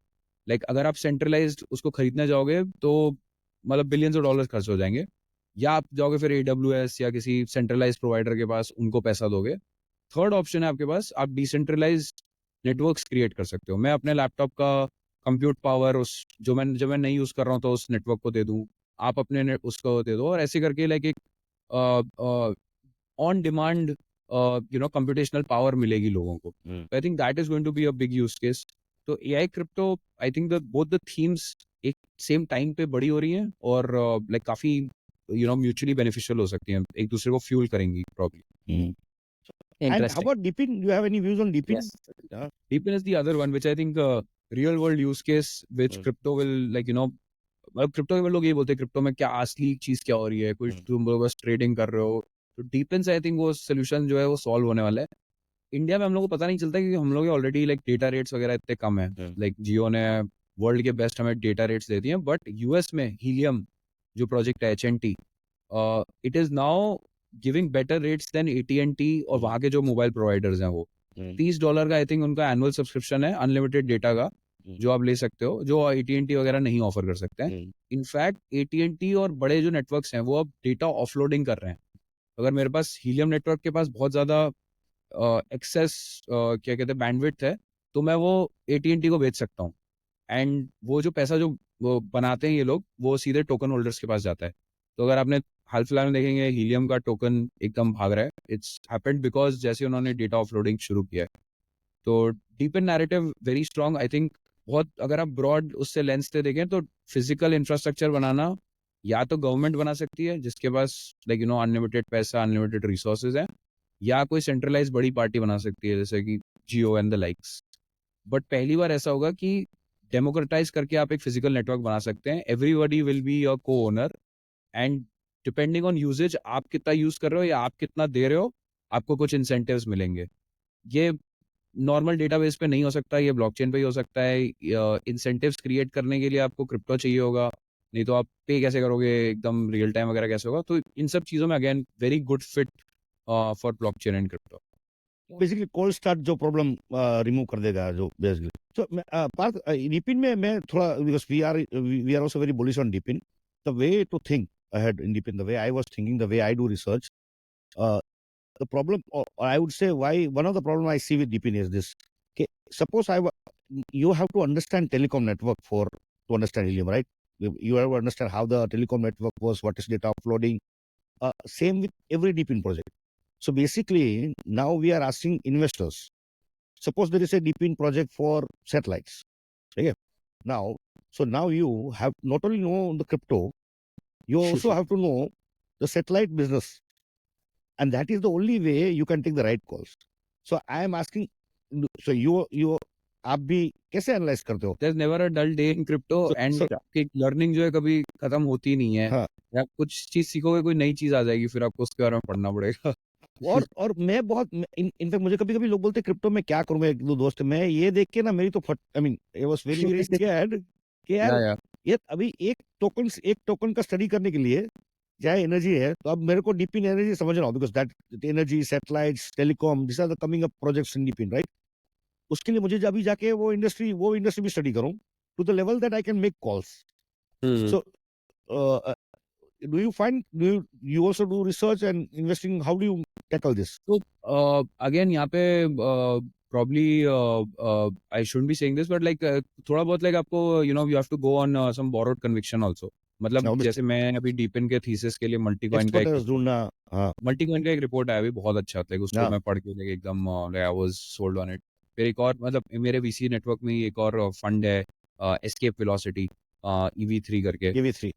लाइक अगर आप सेंट्रलाइज्ड उसको खरीदने जाओगे तो मतलब बिलियंस ऑफ डॉलर्स खर्च हो जाएंगे, या आप जाओगे फिर AWS या किसी सेंट्रलाइज्ड प्रोवाइडर के पास, उनको पैसा दोगे। थर्ड ऑप्शन है आपके पास, आप डिसेंट्रलाइज नेटवर्क्स क्रिएट कर सकते हो। मैं अपने लैपटॉप का कंप्यूट पावर उस जो मैं नहीं यूज कर रहा हूँ तो उस नेटवर्क को दे दूं, आप अपने उसको दे दो, और ऐसे करके लाइक एक ऑन डिमांड कंप्यूटेशनल पावर मिलेगी लोगों को। I think that is going to be a big use case. तो AI crypto, I think both the themes एक सेम टाइम पे बड़ी हो रही हैं, और लाइक काफी म्यूचुअली बेनिफिशियल हो सकती हैं, एक दूसरे को फ्यूल करेंगी probably. And how Interesting. about Deepin? Do you have any views on Deepin? Yes. Yeah. Deepin is the other one, which I think real world use case, which crypto will मतलब crypto के लोग ये बोलते हैं crypto में क्या असली चीज क्या हो रही है, कुछ तुम लोग बस ट्रेडिंग कर रहे हो। तो डीपिन से आई थिंक वो सोल्यूशन जो है वो सॉल्व होने वाला है। इंडिया में हम लोग को पता नहीं चलता क्योंकि हम लोग ऑलरेडी लाइक डेटा रेट्स वगैरह इतने कम है, लाइक जियो ने वर्ल्ड के बेस्ट हमें डेटा रेट्स दे दिए हैं। बट यूएस में हीलियम जो प्रोजेक्ट है HNT, it is now giving better rates than AT&T और वहाँ के जो मोबाइल प्रोवाइडर्स हैं वो। $30 का आई थिंक उनका एनुअल सब्सक्रिप्शन है अनलिमिटेड डेटा का, जो आप ले सकते हो, जो AT&T वगैरह नहीं ऑफर कर सकते हैं। इनफैक्ट AT&T और बड़े जो नेटवर्क्स हैं वो अब डेटा ऑफलोडिंग कर रहे हैं। अगर मेरे पास हीलियम नेटवर्क के पास बहुत ज्यादा एक्सेस क्या कहते हैं बैंडविड्थ है, तो मैं वो AT&T को बेच सकता हूँ, एंड वो जो पैसा जो वो बनाते हैं ये लोग, वो सीधे टोकन होल्डर्स के पास जाता है। तो अगर आपने हाल फिलहाल में देखेंगे हीलियम का टोकन एकदम भाग रहा है, इट्स हैपेंड बिकॉज जैसे उन्होंने डेटा ऑफलोडिंग शुरू किया है। तो deep and narrative very strong I think. बहुत अगर आप ब्रॉड उससे लेंस से देखें तो फिजिकल इंफ्रास्ट्रक्चर बनाना या तो गवर्नमेंट बना सकती है जिसके पास लाइक अनलिमिटेड पैसा अनलिमिटेड रिसोर्सेज है, या कोई सेंट्रलाइज बड़ी पार्टी बना सकती है जैसे कि जियो एंड द लाइक्स। बट पहली बार ऐसा होगा कि डेमोक्रेटाइज करके आप एक फिजिकल नेटवर्क बना सकते हैं, everybody will be your co-owner, and depending on usage आप कितना यूज कर रहे हो या आप कितना दे रहे हो, आपको कुछ इंसेंटिव्स मिलेंगे। ये नॉर्मल डेटाबेस पे नहीं हो सकता, ये ब्लॉकचेन पे ही हो सकता है। इंसेंटिव्स क्रिएट करने के लिए आपको क्रिप्टो चाहिए होगा, नहीं तो आप पे कैसे करोगे, एकदम रियल टाइम वगैरह कैसे होगा। तो इन सब चीजों में again very good fit for blockchain and crypto. Basically cold start जो प्रॉब्लम रिमूव कर देगा जो बेसिकली। सो पार्थ, डिपिन में मैं थोड़ा because we are also very bullish on DePIN, the way to think ahead in DePIN, the way I was thinking, the way I do research, the problem, or I would say why one of the problem I see with DPN is this. Okay, suppose you have to understand telecom network to understand Helium, right? You have to understand how the telecom network works, what is data uploading. Same with every DPN project. So basically, now we are asking investors. Suppose there is a DPN project for satellites. Okay. Now you have not only know the crypto, you also have to know the satellite business. And that is the only way you can take the right calls. So I am asking, so you आप भी कैसे analyse करते हो? There's never a dull day in crypto, and आपकी learning जो है कभी खत्म होती नहीं है। हाँ. आप कुछ चीज सीखोगे, कोई नई चीज आ जाएगी, फिर आपको उसके बारे में पढ़ना पड़ेगा। और मैं बहुत इनफैक्ट मुझे कभी कभी लोग बोलते हैं क्रिप्टो में क्या करूं, मैं एक दो दोस्त, मैं ये देख के ना मेरी तो आई mean I was very very scared कि यार ये अभी एक टोकन का स्टडी करने के लिए चाहे एनर्जी है, तो अब मेरे को डीपिन एनर्जी समझना हो, because that energy, satellites, telecom, this are the coming up projects in DePIN, right? उसके लिए मुझे अभी जाके वो इंडस्ट्री भी स्टडी करूं to the level that I can make calls. So do you also do research and investing? How do you tackle this? So again यहाँ पे probably I shouldn't be saying this, but like थोड़ा बहुत like आपको you have to go on some borrowed conviction also. मतलब Obviously. जैसे मैं अभी डीपिन के थीसिस के लिए मल्टीकॉइन का एक्सपोर्टर्स एक ढूंढना, हाँ मल्टीकॉइन का एक रिपोर्ट आया अभी बहुत अच्छा था, उसको हाँ मैं पढ़ के like, एकदम I was sold on it. फिर एक और मतलब मेरे वीसी नेटवर्क में ही एक और फंड है एस्केप वेलोसिटी EV3 करके। EV3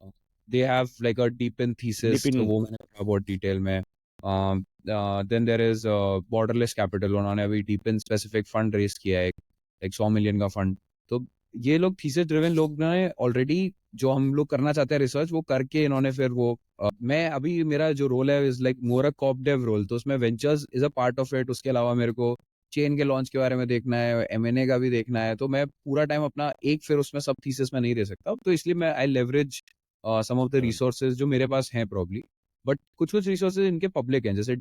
they have like a DePIN thesis, DePIN तो वो मैंने पढ़ा बहुत डिटेल में। Then there is borderless capital, उन्होंने अभी डीपिन स्पेसिफिक फंड रेज किया है, एक 100 मिलियन का फंड। तो ये लोग थीसिस ड्रिवन लोग ने ऑलरेडी जो हम लोग करना चाहते हैं रिसर्च वो करके इन्होंने फिर वो मैं अभी मेरा जो रोल है is like more a corp dev role, तो उसमें ventures is a part of it. उसके अलावा मेरे को चेन के लॉन्च के बारे में देखना है, M&A का भी देखना है, तो मैं पूरा टाइम अपना एक फिर उसमें सब थीसिस में नहीं रह सकता, तो इसलिए मैं I leverage some of the resources जो मेरे पास हैं प्रॉब्ली। बट कुछ कुछ रिसोर्सेज इनके पब्लिक हैं, जैसे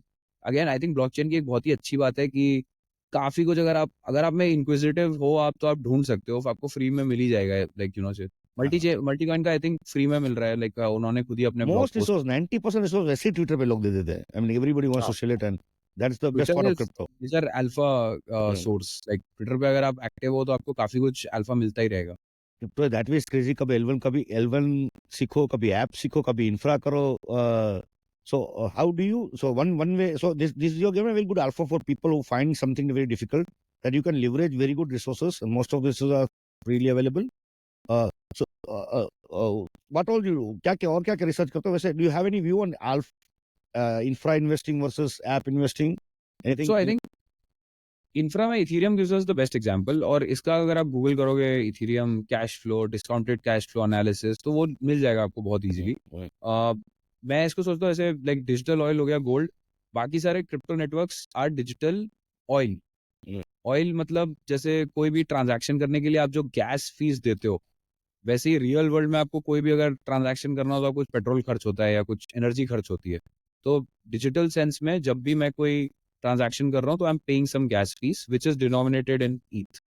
अगेन आई थिंक ब्लॉकचेन की एक बहुत ही अच्छी बात है कि काफी कुछ अगर आप में इंक्विजिटिव हो आप, तो आप ढूंढ सकते हो, आपको फ्री में मिल ही जाएगा, लाइक से मल्टीकॉइन का आई थिंक फ्री में मिल रहा है, लाइक उन्होंने खुद ही अपने ब्लॉग मोस्ट रिसोर्स 90% रिसोर्स ऐसे ट्विटर पे लोग दे देते हैं। I mean everybody wants to sell it and that's the best part of crypto. Twitter is alpha source, like Twitter पे अगर आप एक्टिव हो तो आपको काफी कुछ अल्फा मिलता ही रहेगा। Crypto that way is crazy. कभी L1 सीखो, कभी ऐप सीखो, कभी इंफ्रा करो। So how do you, so one way, so this you're given a very good alpha for people who find something very difficult, that you can leverage very good resources, and most of this are freely available. So what all you do, क्या क्या research करते हो वैसे? Do you have any view on infra investing versus app investing? Anything? So I think infra में Ethereum gives us the best example, और इसका अगर आप गूगल करोगे Ethereum cash flow, discounted cash flow analysis, तो वो मिल जाएगा आपको बहुत इजीली। मैं इसको सोचता हूँ ऐसे लाइक डिजिटल ऑयल हो गया गोल्ड, बाकी सारे crypto networks are digital oil. Oil मतलब जैसे कोई भी ट्रांजैक्शन करने के लिए आप जो गैस फीस देते हो, वैसे ही रियल वर्ल्ड में आपको कोई भी अगर ट्रांजैक्शन करना हो तो कुछ पेट्रोल खर्च होता है या कुछ एनर्जी खर्च होती है। तो डिजिटल सेंस में जब भी मैं कोई ट्रांजैक्शन कर रहा हूँ तो I am paying some gas fees which is denominated in ETH.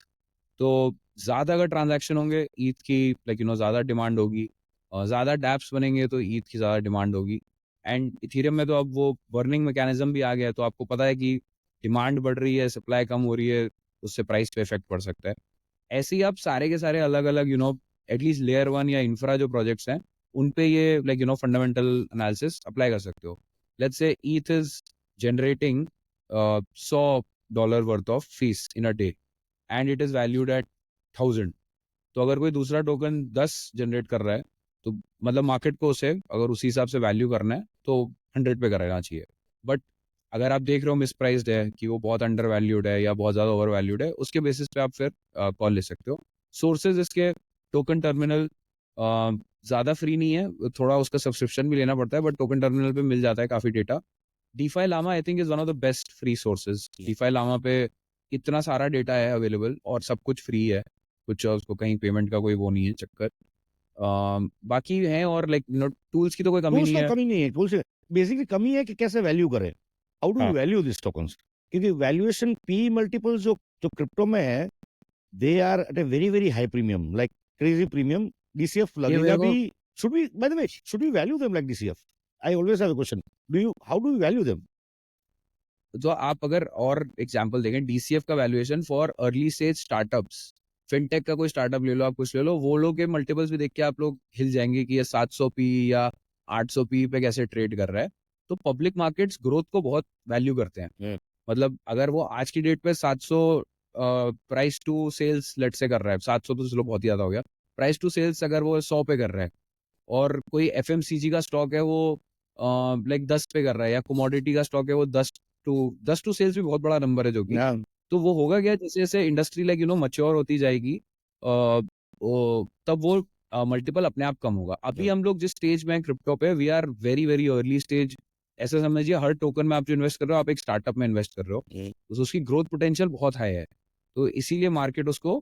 तो ज्यादा अगर ट्रांजैक्शन होंगे ईथ की लाइक ज्यादा डिमांड होगी, ज्यादा डैप्स बनेंगे तो ईथ की ज्यादा डिमांड होगी। एंड इथेरियम में तो अब वो बर्निंग मैकेनिज्म भी आ गया है, तो आपको पता है कि डिमांड बढ़ रही है, सप्लाई कम हो रही है, उससे प्राइस पे इफेक्ट पड़ सकता है। ऐसे ही आप सारे के सारे अलग अलग एटलीस्ट लेयर 1 या इंफ्रा जो प्रोजेक्ट्स हैं उन पे ये लाइक फंडामेंटल एनालिसिस अप्लाई कर सकते हो। Let's say ETH is generating $100 worth of fees in a day and it is valued at 1000। तो अगर कोई दूसरा टोकन 10 जनरेट कर रहा है तो मतलब मार्केट को उसे अगर उसी हिसाब से वैल्यू करना है तो 100 पे करना चाहिए। बट अगर आप देख रहे हो मिसप्राइज्ड है कि वो बहुत अंडर वैल्यूड है या बहुत ज़्यादा ओवर वैल्यूड है, उसके बेसिस पे आप फिर कॉल ले सकते हो। सोर्सेज इसके टोकन टर्मिनल ज़्यादा फ्री नहीं है, थोड़ा उसका सब्सक्रिप्शन भी लेना पड़ता है, बट टोकन टर्मिनल पे मिल जाता है काफ़ी data. DeFi Llama I think is one of the best free sources. DeFi Llama पे इतना सारा डेटा है अवेलेबल और सब कुछ फ्री है, कुछ उसको कहीं पेमेंट का कोई वो नहीं है चक्कर। बाकी है और लाइक टूल्स की तो कोई कमी टूल्स नहीं का है। कमी नहीं है, टूल्स बेसिकली कमी है कि कैसे वैल्यू करें, हाउ डू यू हाँ। Value this tokens. क्योंकि वैल्यूएशन पी मल्टीपल्स जो जो क्रिप्टो में है, they are at a very very high premium, like crazy premium. DCF ये लगेगा मेरे को भी। Should we, by the way, should we value them like DCF? I always have a question, how do you value them? जो आप अगर और example देखें डीसीएफ का valuation for early stage startups, fintech का कोई स्टार्टअप ले लो, आप कुछ ले लो, वो लोग के मल्टीपल्स भी देख के आप लोग हिल जाएंगे कि ये 700 पी या 800 पी पे कैसे ट्रेड कर रहा है। तो पब्लिक मार्केट्स ग्रोथ को बहुत वैल्यू करते हैं। मतलब अगर वो आज की डेट पे 700 प्राइस टू सेल्स लेट से कर रहा है, 700 तो चलो बहुत ही ज्यादा हो गया, प्राइस टू सेल्स अगर वो 100 पे कर रहा है, और कोई एफएमसीजी का स्टॉक है वो लाइक 10 पे कर रहा है, या कमोडिटी का स्टॉक है वो 10 टू सेल्स भी बहुत बड़ा नंबर है जो कि, तो वो होगा क्या जैसे जैसे इंडस्ट्री लाइक मैच्योर होती जाएगी तब वो मल्टीपल अपने आप कम होगा। अभी हम लोग जिस स्टेज में क्रिप्टो पे, we are very very early stage. ऐसा समझिए हर टोकन में आप जो इन्वेस्ट कर रहे हो आप एक स्टार्टअप में इन्वेस्ट कर रहे हो, तो उसकी ग्रोथ पोटेंशियल बहुत हाई है, तो इसीलिए मार्केट उसको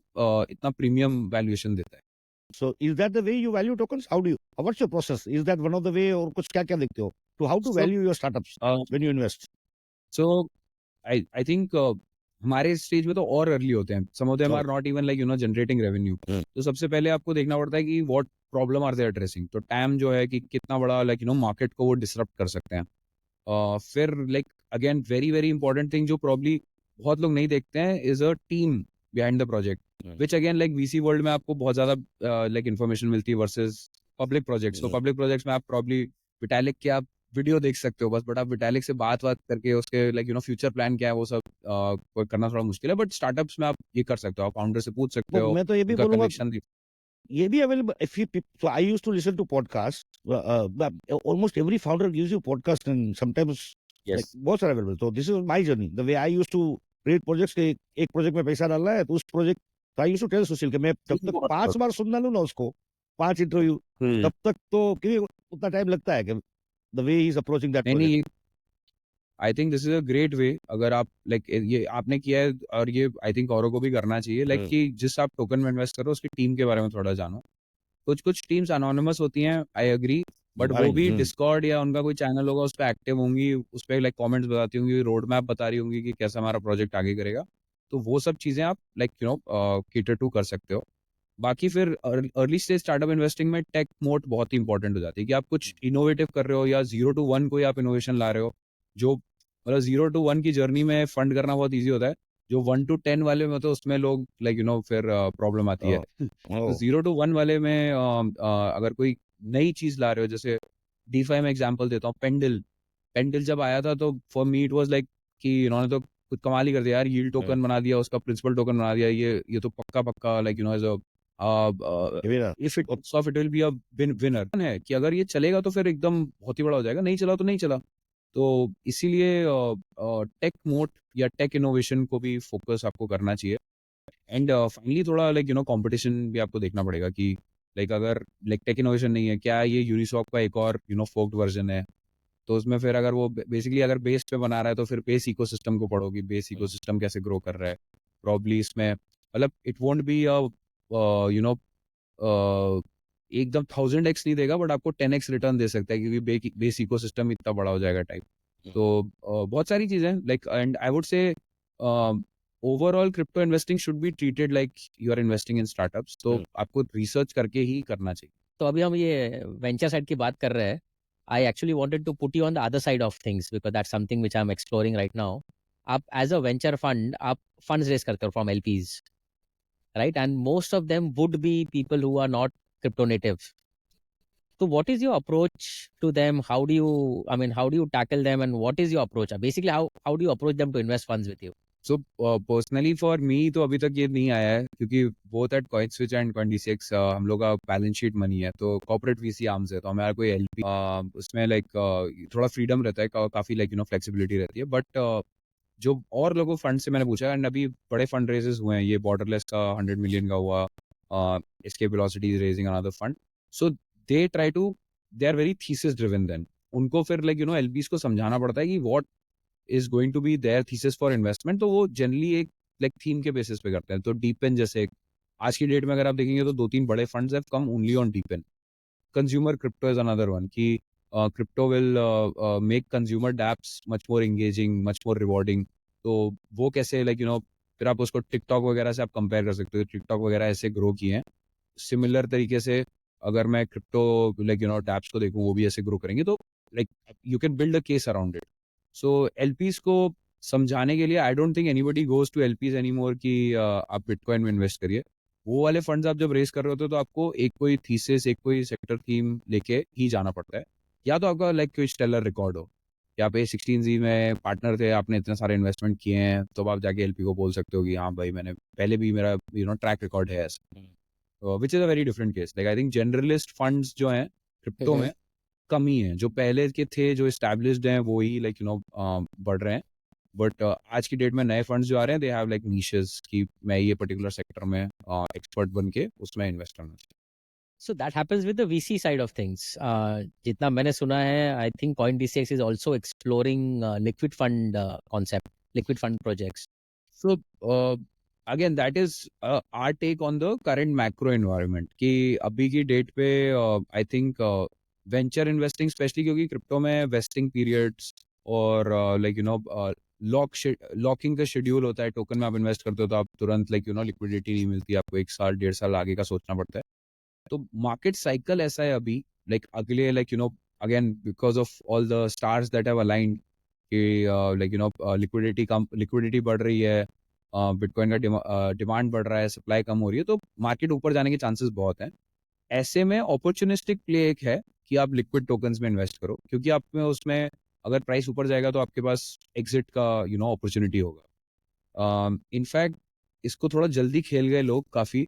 इतना प्रीमियम वैल्यूएशन देता है। So is that the way you value tokens? How do you, what's your process? Is that one of the way, और कुछ क्या क्या देखते हो to how to So, value your startups when you invest? So I think हमारे stage में तो और अर्ली होते हैं, some of them are not even like generating revenue. तो सबसे पहले आपको देखना पड़ता है कि what problem are they addressing, तो टैम जो है कि कितना बड़ा लाइक मार्केट को वो डिसरप्ट कर सकते हैं। फिर like again very very important thing जो प्रॉब्ली बहुत लोग नहीं देखते हैं is a team behind the project, which again like VC world में आपको बहुत ज्यादा लाइक इन्फॉर्मेशन मिलती है वर्सेस पब्लिक प्रोजेक्ट्स। तो हम्म। पब्लिक प्रोजेक्ट्स में आप प्रॉब्ली विटालिक की आप वीडियो देख सकते हो बस, बट आप विटालिक से बात करके उसके फ्यूचर प्लान क्या है वो सब करना थोड़ा मुश्किल है। बट स्टार्टअप्स में आप ये कर सकते हो, आप फाउंडर से पूछ सकते हो, मैं तो ये भी उनका बोलूंगा, कनेक्शन। ये भी available if you, so I used to listen to podcast, almost every founder gives you podcast and sometimes like yes, बहुत सारे अवेलेबल। तो this is my journey, the way I used to create projects के एक project में पैसा डालना है तो उस प्रोजेक्ट, तो आई यूज्ड टू टेल सुशील कि मैं जब तक 5 बार सुन ना लूं ना उसको, 5 इंटरव्यू, तब तक तो क्योंकि उतना टाइम लगता है कि the way he is approaching that नहीं प्रोजेक्ट। नहीं, आई think this is a great way. अगर आप ये आपने किया है और ये आई थिंक औरों को भी करना चाहिए, कि जिस आप टोकन में इन्वेस्ट करो उसकी टीम के बारे में थोड़ा जानो। कुछ कुछ टीम्स अनोनिमस होती हैं, आई एग्री, बट वो भी डिस्कॉर्ड या उनका कोई चैनल होगा उस पर एक्टिव होंगी, उस पर कमेंट्स बताती होंगी, रोड मैप बता रही होंगी कि कैसा हमारा प्रोजेक्ट आगे करेगा। तो वो सब चीजें आप केटर टू कर सकते हो। बाकी फिर अर्ली स्टेज स्टार्टअप इन्वेस्टिंग में टेक मोट बहुत ही इंपॉर्टेंट हो जाती है कि आप कुछ इनोवेटिव कर रहे हो या 0 to 1 कोई आप इनोवेशन ला रहे हो। जो 0 to 1 की जर्नी में फंड करना बहुत ईजी होता है, जो 1 to 10 वाले में तो उसमें लोग फिर प्रॉब्लम आती है। तो 0 to 1 वाले में अगर कोई नई चीज ला रहे हो, जैसे डीफाई में एग्जांपल देता हूँ, पेंडल। पेंडल जब आया था तो for me it was like कि इन्होंने तो कुछ कमाल ही कर दिया यार, यील्ड टोकन बना दिया, उसका प्रिंसिपल टोकन बना दिया, ये तो पक्का पक्का as if it of it will be a winner है कि अगर ये चलेगा तो फिर एकदम बहुत ही बड़ा हो जाएगा, नहीं चला तो नहीं चला। तो इसीलिए टेक मोट या टेक इनोवेशन को भी फोकस आपको करना चाहिए। एंड फाइनली थोड़ा कंपटीशन भी आपको देखना पड़ेगा कि अगर टेक इनोवेशन नहीं है, क्या ये यूनिसॉक का एक और फोक्ड वर्जन है, तो उसमें फिर अगर वो बेसिकली अगर बेस पे बना रहा है तो फिर बेस इकोसिस्टम को पढ़ोगी, बेस इकोसिस्टम कैसे ग्रो कर रहा है। प्रॉब्ली इसमें it won't be you know एकदम 1000x नहीं देगा, बट आपको 10x रिटर्न दे सकता है क्योंकि बेस इकोसिस्टम इतना बड़ा हो जाएगा टाइप। तो बहुत सारी चीजें and I would say overall crypto investing should be treated like you are investing in startups. तो आपको रिसर्च करके ही करना चाहिए। तो अभी हम ये वेंचर साइड की बात कर रहे हैं। I actually wanted to put you on the other side of things because that's something which I am exploring right now. आप एज अ वेंचर फंड आप फंड्स रेज करते हो from LPs, right? And most of them would be people who are not crypto native. So what is your approach to them? How do you, I mean, how do you tackle them and what is your approach? Basically, how do you approach them to invest funds with you? So personally for me तो अभी तक ये नहीं आया है, क्योंकि both at CoinSwitch and Coin26 हम लोग का बैलेंस शीट मनी है, तो कॉर्पोरेट वीसी आर्म्स है, तो हमारा कोई एलपी उसमें थोड़ा फ्रीडम रहता है, काफी फ्लेक्सिबिलिटी रहती है। बट जो और लोगों फंड से मैंने पूछा, एंड अभी बड़े फंड रेजेस हुए हैं, ये बॉर्डरलेस का 100 मिलियन का हुआ, इसके velocity is raising another fund. So they try to, they are very thesis driven. Then उनको फिर एलपीज को समझाना पड़ता है कि what is going to be their thesis for investment. तो वो जनरली एक थीम के बेसिस पे करते हैं। तो डीपेन जैसे आज की डेट में अगर आप देखेंगे तो 2-3 बड़े funds have come only on DePIN. Consumer crypto is another one कि crypto will make consumer dapps much more engaging, much more rewarding. तो वो कैसे फिर आप उसको टिकटॉक वगैरह से आप कंपेयर कर सकते हो, टिकटॉक वगैरह ऐसे ग्रो किए हैं। सिमिलर तरीके से अगर मैं क्रिप्टो डैप्स को देखूं, वो भी ऐसे ग्रो करेंगे। तो you can build a case around it. So LPs को समझाने के लिए I don't think anybody goes to LPs anymore कि आप बिटकॉइन में इन्वेस्ट करिए। वो वाले फंड्स आप जब रेस कर रहे होते हो तो आपको एक कोई थीसिस, एक कोई सेक्टर थीम लेके ही जाना पड़ता है, या तो आपका कोई स्टेलर रिकॉर्ड हो कि आप A16Z में पार्टनर थे, आपने इतने सारे इन्वेस्टमेंट किए हैं, तो आप जाके एलपी को बोल सकते हो कि हाँ भाई मैंने पहले भी मेरा ट्रैक रिकॉर्ड है ऐसा। Which is a very different case. I think generalist funds जो हैं क्रिप्टो में कम ही हैं, जो पहले के थे जो एस्टैब्लिश्ड हैं वो ही बढ़ रहे हैं। बट आज की डेट में नए फंड्स जो आ रहे हैं, दे हैव नीशेस कि मैं ये पर्टिकुलर सेक्टर में एक्सपर्ट बन के उसमें इन्वेस्ट करना चाहिए। So that happens with the VC side of things. जितना मैंने सुना है, I think Coin26 is also exploring liquid fund concept, liquid fund projects. So again that is our take on the current macro environment कि अभी की date पे I think venture investing specially, क्योंकि crypto में वेस्टिंग पीरियड्स और locking का schedule होता है। टोकन में आप इन्वेस्ट करते हो तो आप तुरंत लिक्विडिटी नहीं मिलती, आपको 1 साल 1.5 साल आगे का सोचना पड़ता है। तो मार्केट साइकिल ऐसा है अभी अगले again because of all the stars that have aligned कि लिक्विडिटी बढ़ रही है, बिटकॉइन का डिमांड बढ़ रहा है, सप्लाई कम हो रही है, तो मार्केट ऊपर जाने के चांसेस बहुत हैं। ऐसे में अपॉर्चुनिस्टिक प्ले एक है कि आप लिक्विड टोकन्स में इन्वेस्ट करो, क्योंकि आप में उसमें अगर प्राइस ऊपर जाएगा तो आपके पास एग्जिट का अपॉर्चुनिटी होगा। इनफैक्ट इसको थोड़ा जल्दी खेल गए लोग काफ़ी,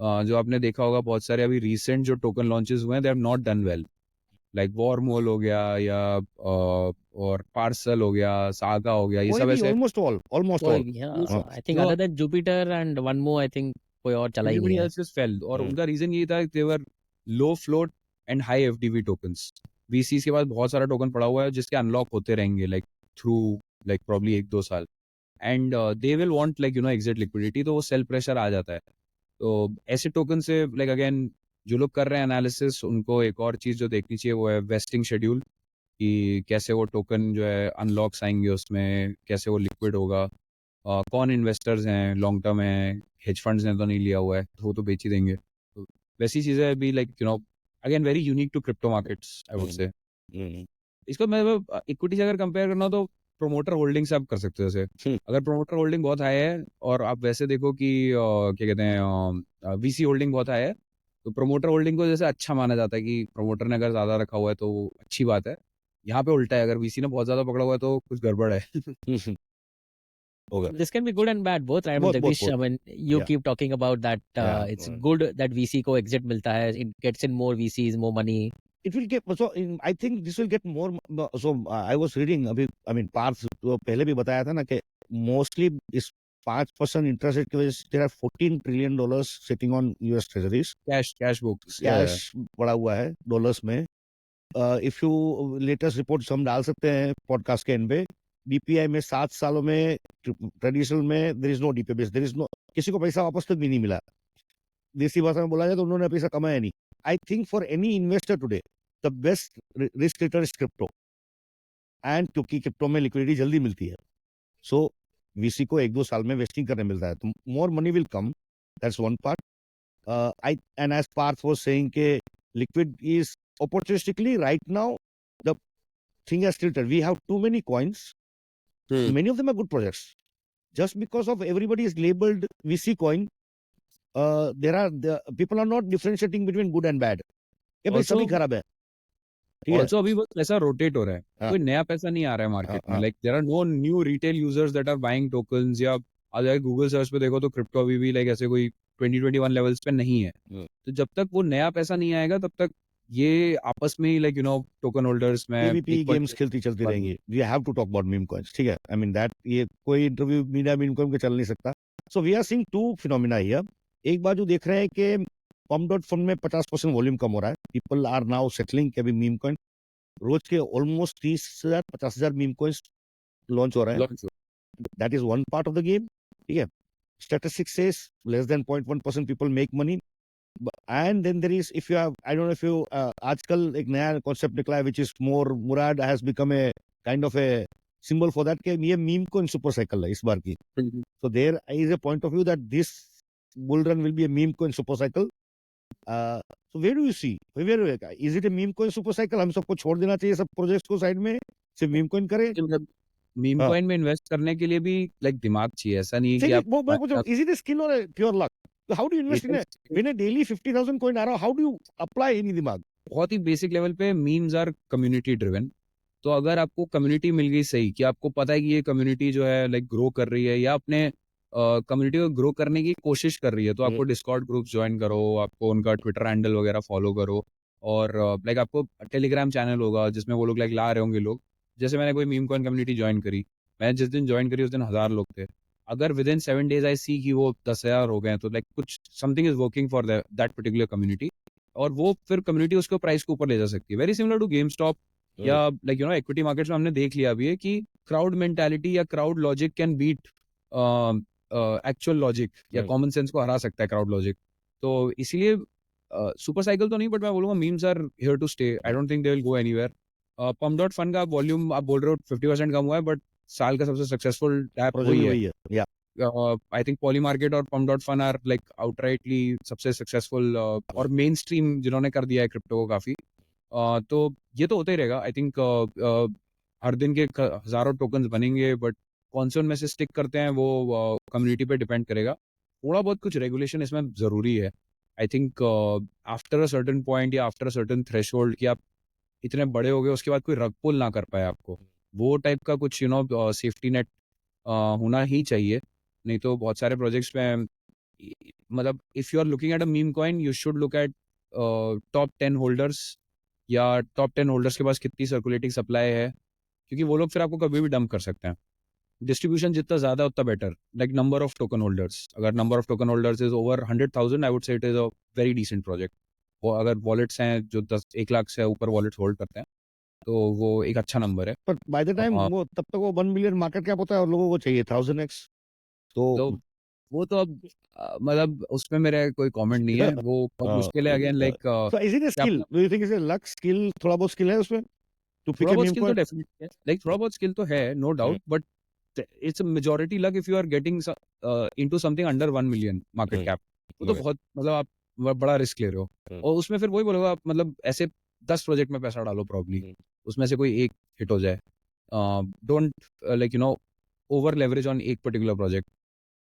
जो आपने देखा होगा बहुत सारे अभी रिसेंट जो टोकन लॉन्चेस हुए हैं they have not done well, like Wormhole हो गया या और पार्सल हो गया, सागा हो गया, ये कोई सब भी ऐसे ऑलमोस्ट कोई ऑल भी, हाँ, जो आई थिंक जो other than Jupiter and one more, I think कोई और चला ही नहीं everybody है। else just fell, और हम्म। उनका रीजन ये था कि they were low float and high FDV tokens। VCs के पास बहुत सारा टोकन पड़ा हुआ है जिसके अनलॉक होते रहेंगे लाइक थ्रू लाइक प्रॉब्ली 1-2 साल, and they will want like exit liquidity, तो वो सेल प्रेशर आ जाता है। तो ऐसे टोकन से लाइक अगेन जो लोग कर रहे हैं एनालिसिस, उनको एक और चीज जो देखनी चाहिए वो है वेस्टिंग शेड्यूल, कि कैसे वो टोकन जो है अनलॉक्स आएंगे उसमें, कैसे वो लिक्विड होगा, कौन इन्वेस्टर्स हैं, लॉन्ग टर्म है, हेज फंड्स ने तो नहीं लिया हुआ है तो वो तो बेच ही देंगे। तो वैसी चीज़ें भी like again very unique to crypto markets I would say. इसको मैं इक्विटी से अगर कंपेयर करना हो तो प्रोमोटर होल्डिंग से आप कर सकते हो। जैसे अगर प्रोमोटर होल्डिंग बहुत हाई है और आप वैसे देखो कि क्या कहते हैं वीसी होल्डिंग बहुत हाई है, तो प्रोमोटर होल्डिंग को जैसे अच्छा माना जाता है कि प्रोमोटर ने अगर ज़्यादा रखा हुआ है तो वो अच्छी बात है। यहाँ पे उल्टा है, अगर वीसी ने बहुत ज़्यादा पकड़ा हुआ है तो कुछ गड़बड़ है। होगा This can be good and bad, both, right? I mean, both Jagdish, I mean, you yeah keep talking about that. yeah It's good that VC को exit मिलता है. It gets in more VCs, more money. it will get so I think this will get more so I was reading अभी I mean Partha तो पहले भी बताया था ना कि मोस्टली इस 5% इंटरेस्ट रेट की वजह से there are $14 trillion sitting on US treasuries, cash books cash पड़ा हुआ है डॉलर्स में। इफ यू लेटेस्ट रिपोर्ट हम डाल सकते हैं पॉडकास्ट के एंड पे, डीपीआई में 7 सालों में ट्रेडिशनल में there is no DPI, there is no, किसी को पैसा वापस तक भी नहीं मिला। देसी भाषा में बोला जाए तो उन्होंने पैसा कमाया नहीं। I think for any investor today the best risk return is crypto, and क्योंकि क्रिप्टो में लिक्विडिटी जल्दी मिलती है, सो वीसी को 1-2 साल में वेस्टिंग करने मिलता है, तो more money will come, that's one part. I and as Parth was saying के liquid is opportunistically right now the thing has tilted. We have too many coins. Many of them are good projects. Just because of everybody is labeled VC coin, the people are not differentiating between good and bad. ये भाई Also- सभी खराब है, ठीक है? Also अभी बस पैसा रोटेट हो रहा है, हाँ। कोई नया पैसा नहीं आ रहा है मार्केट में। हाँ। Like there are no new retail users that are buying tokens, या आज अगर गूगल सर्च पे देखो तो क्रिप्टो अभी भी लाइक ऐसे कोई 2021 लेवल्स पे नहीं है। तो जब तक वो नया पैसा नहीं आएगा तब तक ये आपस में ही लाइक टोकन होल्डर्स में PvP गेम्स खेलती चलती रहेंगी। We have to talk about meme coins, ठीक है? आई मीन दैट ये कोई इंटरव्यू मीडिया मीम कॉइन के चल नहीं सकता। So we are seeing two phenomena here. एक बार जो देख रहे हैं कि पम्प डॉट फंड में 50% वॉल्यूम कम हो रहा है, पीपल आर नाउ सेटलिंग कि अभी मीम कॉइन रोज के ऑलमोस्ट 30,000-50,000 मीम कॉइन्स लॉन्च हो रहे हैं। That is one part of the game, ठीक है? Statistics says less than 0.1% people make money. And then there is, if you have, I don't know if you, आजकल एक नया concept निकला है which is more, Murad has become a kind of a symbol for that, कि ये meme coin super cycle है इस बार की. So there is a point of view that this bull run will be a meme coin super cycle. So where do you see? Is it a meme coin super cycle? हम सबको छोड़ देना चाहिए सब projects को side में, सिर्फ meme coin करें? मीम हाँ। कॉइन में इन्वेस्ट करने के लिए भी लाइक दिमाग चाहिए, ऐसा नहीं है कि आप Is it a skill or a pure luck? So how do you invest in a, when a daily 50,000 coin आ रहा, how do you apply any दिमाग? बहुत ही बेसिक लेवल पे मीम्स आर कम्युनिटी ड्रिवन। तो अगर आपको कम्युनिटी मिल गई सही, कि आपको पता है कि ये कम्युनिटी जो है लाइक ग्रो कर रही है या अपने कम्युनिटी को ग्रो करने की कोशिश कर रही है, तो आपको डिस्कॉर्ड ग्रुप्स ज्वाइन करो, आपको उनका ट्विटर हैंडल वगैरह फॉलो करो, और लाइक आपको टेलीग्राम चैनल होगा जिसमें वो लोग लाइक ला रहे होंगे लोग। जैसे मैंने कोई मीम कॉइन कम्युनिटी ज्वाइन करी, मैं जिस दिन ज्वाइन करी उस दिन 1000 लोग थे। अगर विद इन 7 days आई सी कि वो 10,000 हो गए हैं, तो लाइक कुछ something is working for that particular community, और वो फिर कम्युनिटी उसको प्राइस को ऊपर ले जा सकती है। Very similar to GameStop या लाइक इक्विटी मार्केट्स में हमने देख लिया अभी है कि क्राउड मेंटालिटी या crowd logic can beat actual logic, या कॉमन सेंस को हरा सकता है क्राउड लॉजिक। तो इसीलिए सुपर साइकिल तो नहीं, बट मैं बोलूंगा memes are here to stay. I don't think they will go anywhere. Pump dot fund का वॉल्यूम आप बोल रहे हो 50% कम हुआ है, बट साल का सबसे सक्सेसफुल ऐप वही है। या आई थिंक पॉली मार्केट और pump dot fun are like outrightly सबसे सक्सेसफुल और मेन स्ट्रीम जिन्होंने कर दिया है क्रिप्टो को काफी। तो ये तो होता ही रहेगा। आई थिंक हर दिन के हजारों टोकन्स बनेंगे, बट कौन से उनमें से स्टिक करते हैं वो कम्युनिटी पे डिपेंड करेगा। थोड़ा बहुत कुछ रेगुलेशन इसमें जरूरी है, I think after a certain point या आफ्टर अ सर्टेन थ्रेशोल्ड कि आप इतने बड़े हो गए उसके बाद कोई रग पुल ना कर पाए आपको, वो टाइप का कुछ सेफ्टी नेट होना ही चाहिए। नहीं तो बहुत सारे प्रोजेक्ट्स में मतलब if you are looking at a meme coin you should look at top 10 holders या टॉप 10 होल्डर्स के पास कितनी सर्कुलेटिंग सप्लाई है, क्योंकि वो लोग फिर आपको कभी भी डंप कर सकते हैं। डिस्ट्रीब्यूशन जितना ज्यादा उतना better, like number of token holders, अगर number of token holders is over 100,000 I would say it is a very decent project. वो अगर वॉलेट्स हैं जो 1 लाख से ऊपर वॉलेट्स होल्ड करते हैं तो वो एक अच्छा नंबर है। पर बाय द टाइम वो तब तक वो 1 मिलियन मार्केट कैप होता है और लोगों को चाहिए 1000x, तो तो वो तो अब मतलब उसमें मेरा कोई कमेंट नहीं है, वो बहुत मुश्किल है again like so is it a skill? Do you think it's a luck skill? थोड़ा बहुत स्किल है उसमें to pick थोड़ा a बहुत meme स्किल तो coin? डेफिनेटली है, लाइक थोड़ा बहुत स्किल तो है no doubt, but it's a majority luck if you are getting into something under 1 million market cap. वो तो बहुत मतलब आप बड़ा रिस्क ले रहे हो और उसमें फिर वही बोलोगे आप, मतलब ऐसे 10 प्रोजेक्ट में पैसा डालो प्रॉब्ली, उसमें से कोई एक हिट हो जाए। Don't like over leverage on एक particular project,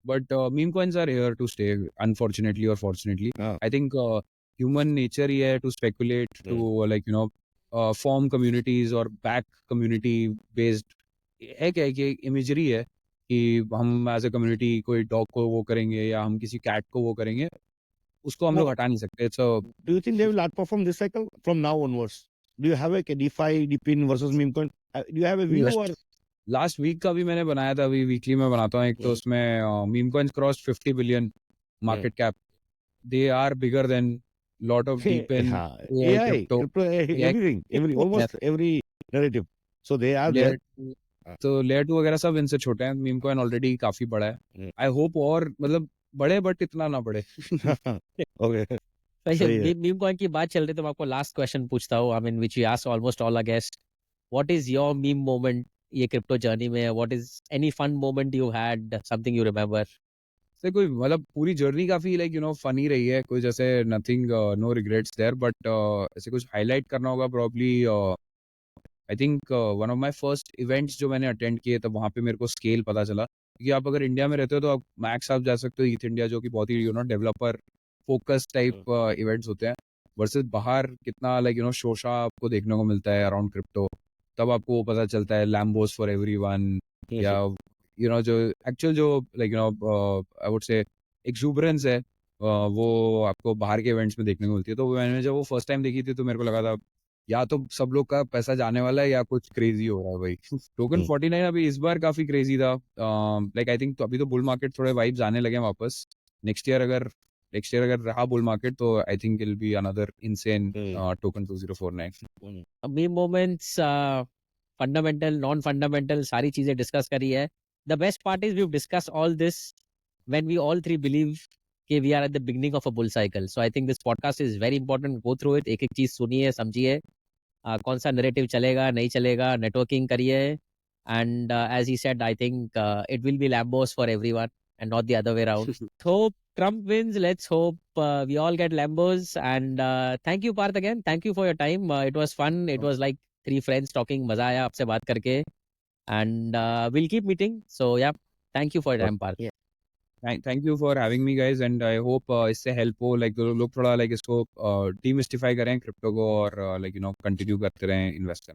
but meme coins are here to stay, unfortunately or fortunately. हाँ, I think human nature ही है to speculate, to like form communities or back community based, है क्या है कि imagery है कि हम as a community कोई dog को वो करेंगे या हम किसी cat को वो करेंगे, उसको हम लोग वो हटा नहीं सकते। It's a do you think they will outperform this cycle from now onwards? Do you have a DeFi, DePIN versus meme coin? Do you have a view or last week का भी मैंने बनाया था, अभी वीकली में बनाता हूँ एक, तो उसमें meme coins cross 50 billion market cap. They are bigger than lot of DePIN in, AI AI, crypto crypto, everything, almost every narrative. So they are there. Layer, तो लेयर 2 वगैरह सब इनसे छोटे हैं। मीम कॉइन ऑलरेडी काफी बड़ा है। I hope और मतलब बड़े, बट इतना ना बड़े। Okay, वैसे सही है। मीम कॉइन की बात चल रही है तो मैं आपको लास्ट क्वेश्चन पूछता हूँ, I mean which we ask almost all our guest, what is your meme moment ये क्रिप्टो जर्नी में? What is any fun moment you had, something you remember? से कोई मतलब पूरी जर्नी काफी लाइक फनी रही है, कोई जैसे nothing, no regrets there, but ऐसे कुछ हाईलाइट करना होगा probably. I think one of my first events जो मैंने अटेंड किए तब वहाँ पे मेरे को स्केल पता चला, क्योंकि आप अगर इंडिया में रहते हो तो आप मैक्स आप जा सकते हो ईथ इंडिया, जो कि बहुत ही डेवलपर फोकस टाइप इवेंट्स होते हैं, वर्सेस बाहर कितना लाइक शोशा आपको देखने को मिलता है अराउंड क्रिप्टो। तब आपको वो पता चलता है लैम्बोस फॉर एवरीवन, या जो एक्चुअल जो लाइक आई वुड से एक्सुबरेंस है, वो आपको बाहर के इवेंट्स में देखने को मिलती है। तो मैंने जब वो फर्स्ट टाइम देखी थी तो मेरे को लगा था या तो सब लोग का पैसा जाने वाला है या कुछ क्रेजी हो रहा है भाई। टोकन 49 अभी इस बार काफी क्रेजी था, लाइक आई थिंक तो अभी तो बुल मार्केट थोड़े वाइब्स आने लगे हैं वापस। नेक्स्ट ईयर अगर रहा बुल मार्केट तो I think it will be another insane token 2049। Meme moments, fundamental, non fundamental, सारी चीजें डिस्कस करी है। The best part is we have discuss all this when we all three believe कि we are at the beginning of a bull cycle. So I think this podcast is very important, go through it, एक एक चीज सुनिए, समझिए, कौन सा narrative चलेगा नहीं चलेगा, नेटवर्किंग करिए, and as he said I think it will be Lambos for everyone and not the other way around. Hope Trump wins. Let's hope we all get Lambos. And thank you, Parth, again. Thank you for your time. It was fun. It was like three friends talking. मजा आया आपसे बात करके. And we'll keep meeting. So yeah, thank you for your time, Parth. Thank you for having me guys, and I hope इससे help हो, like लोग थोड़ा like इसको डीमिस्टिफाई करें क्रिप्टो को और लाइक कंटिन्यू करते रहें इन्वेस्ट करना।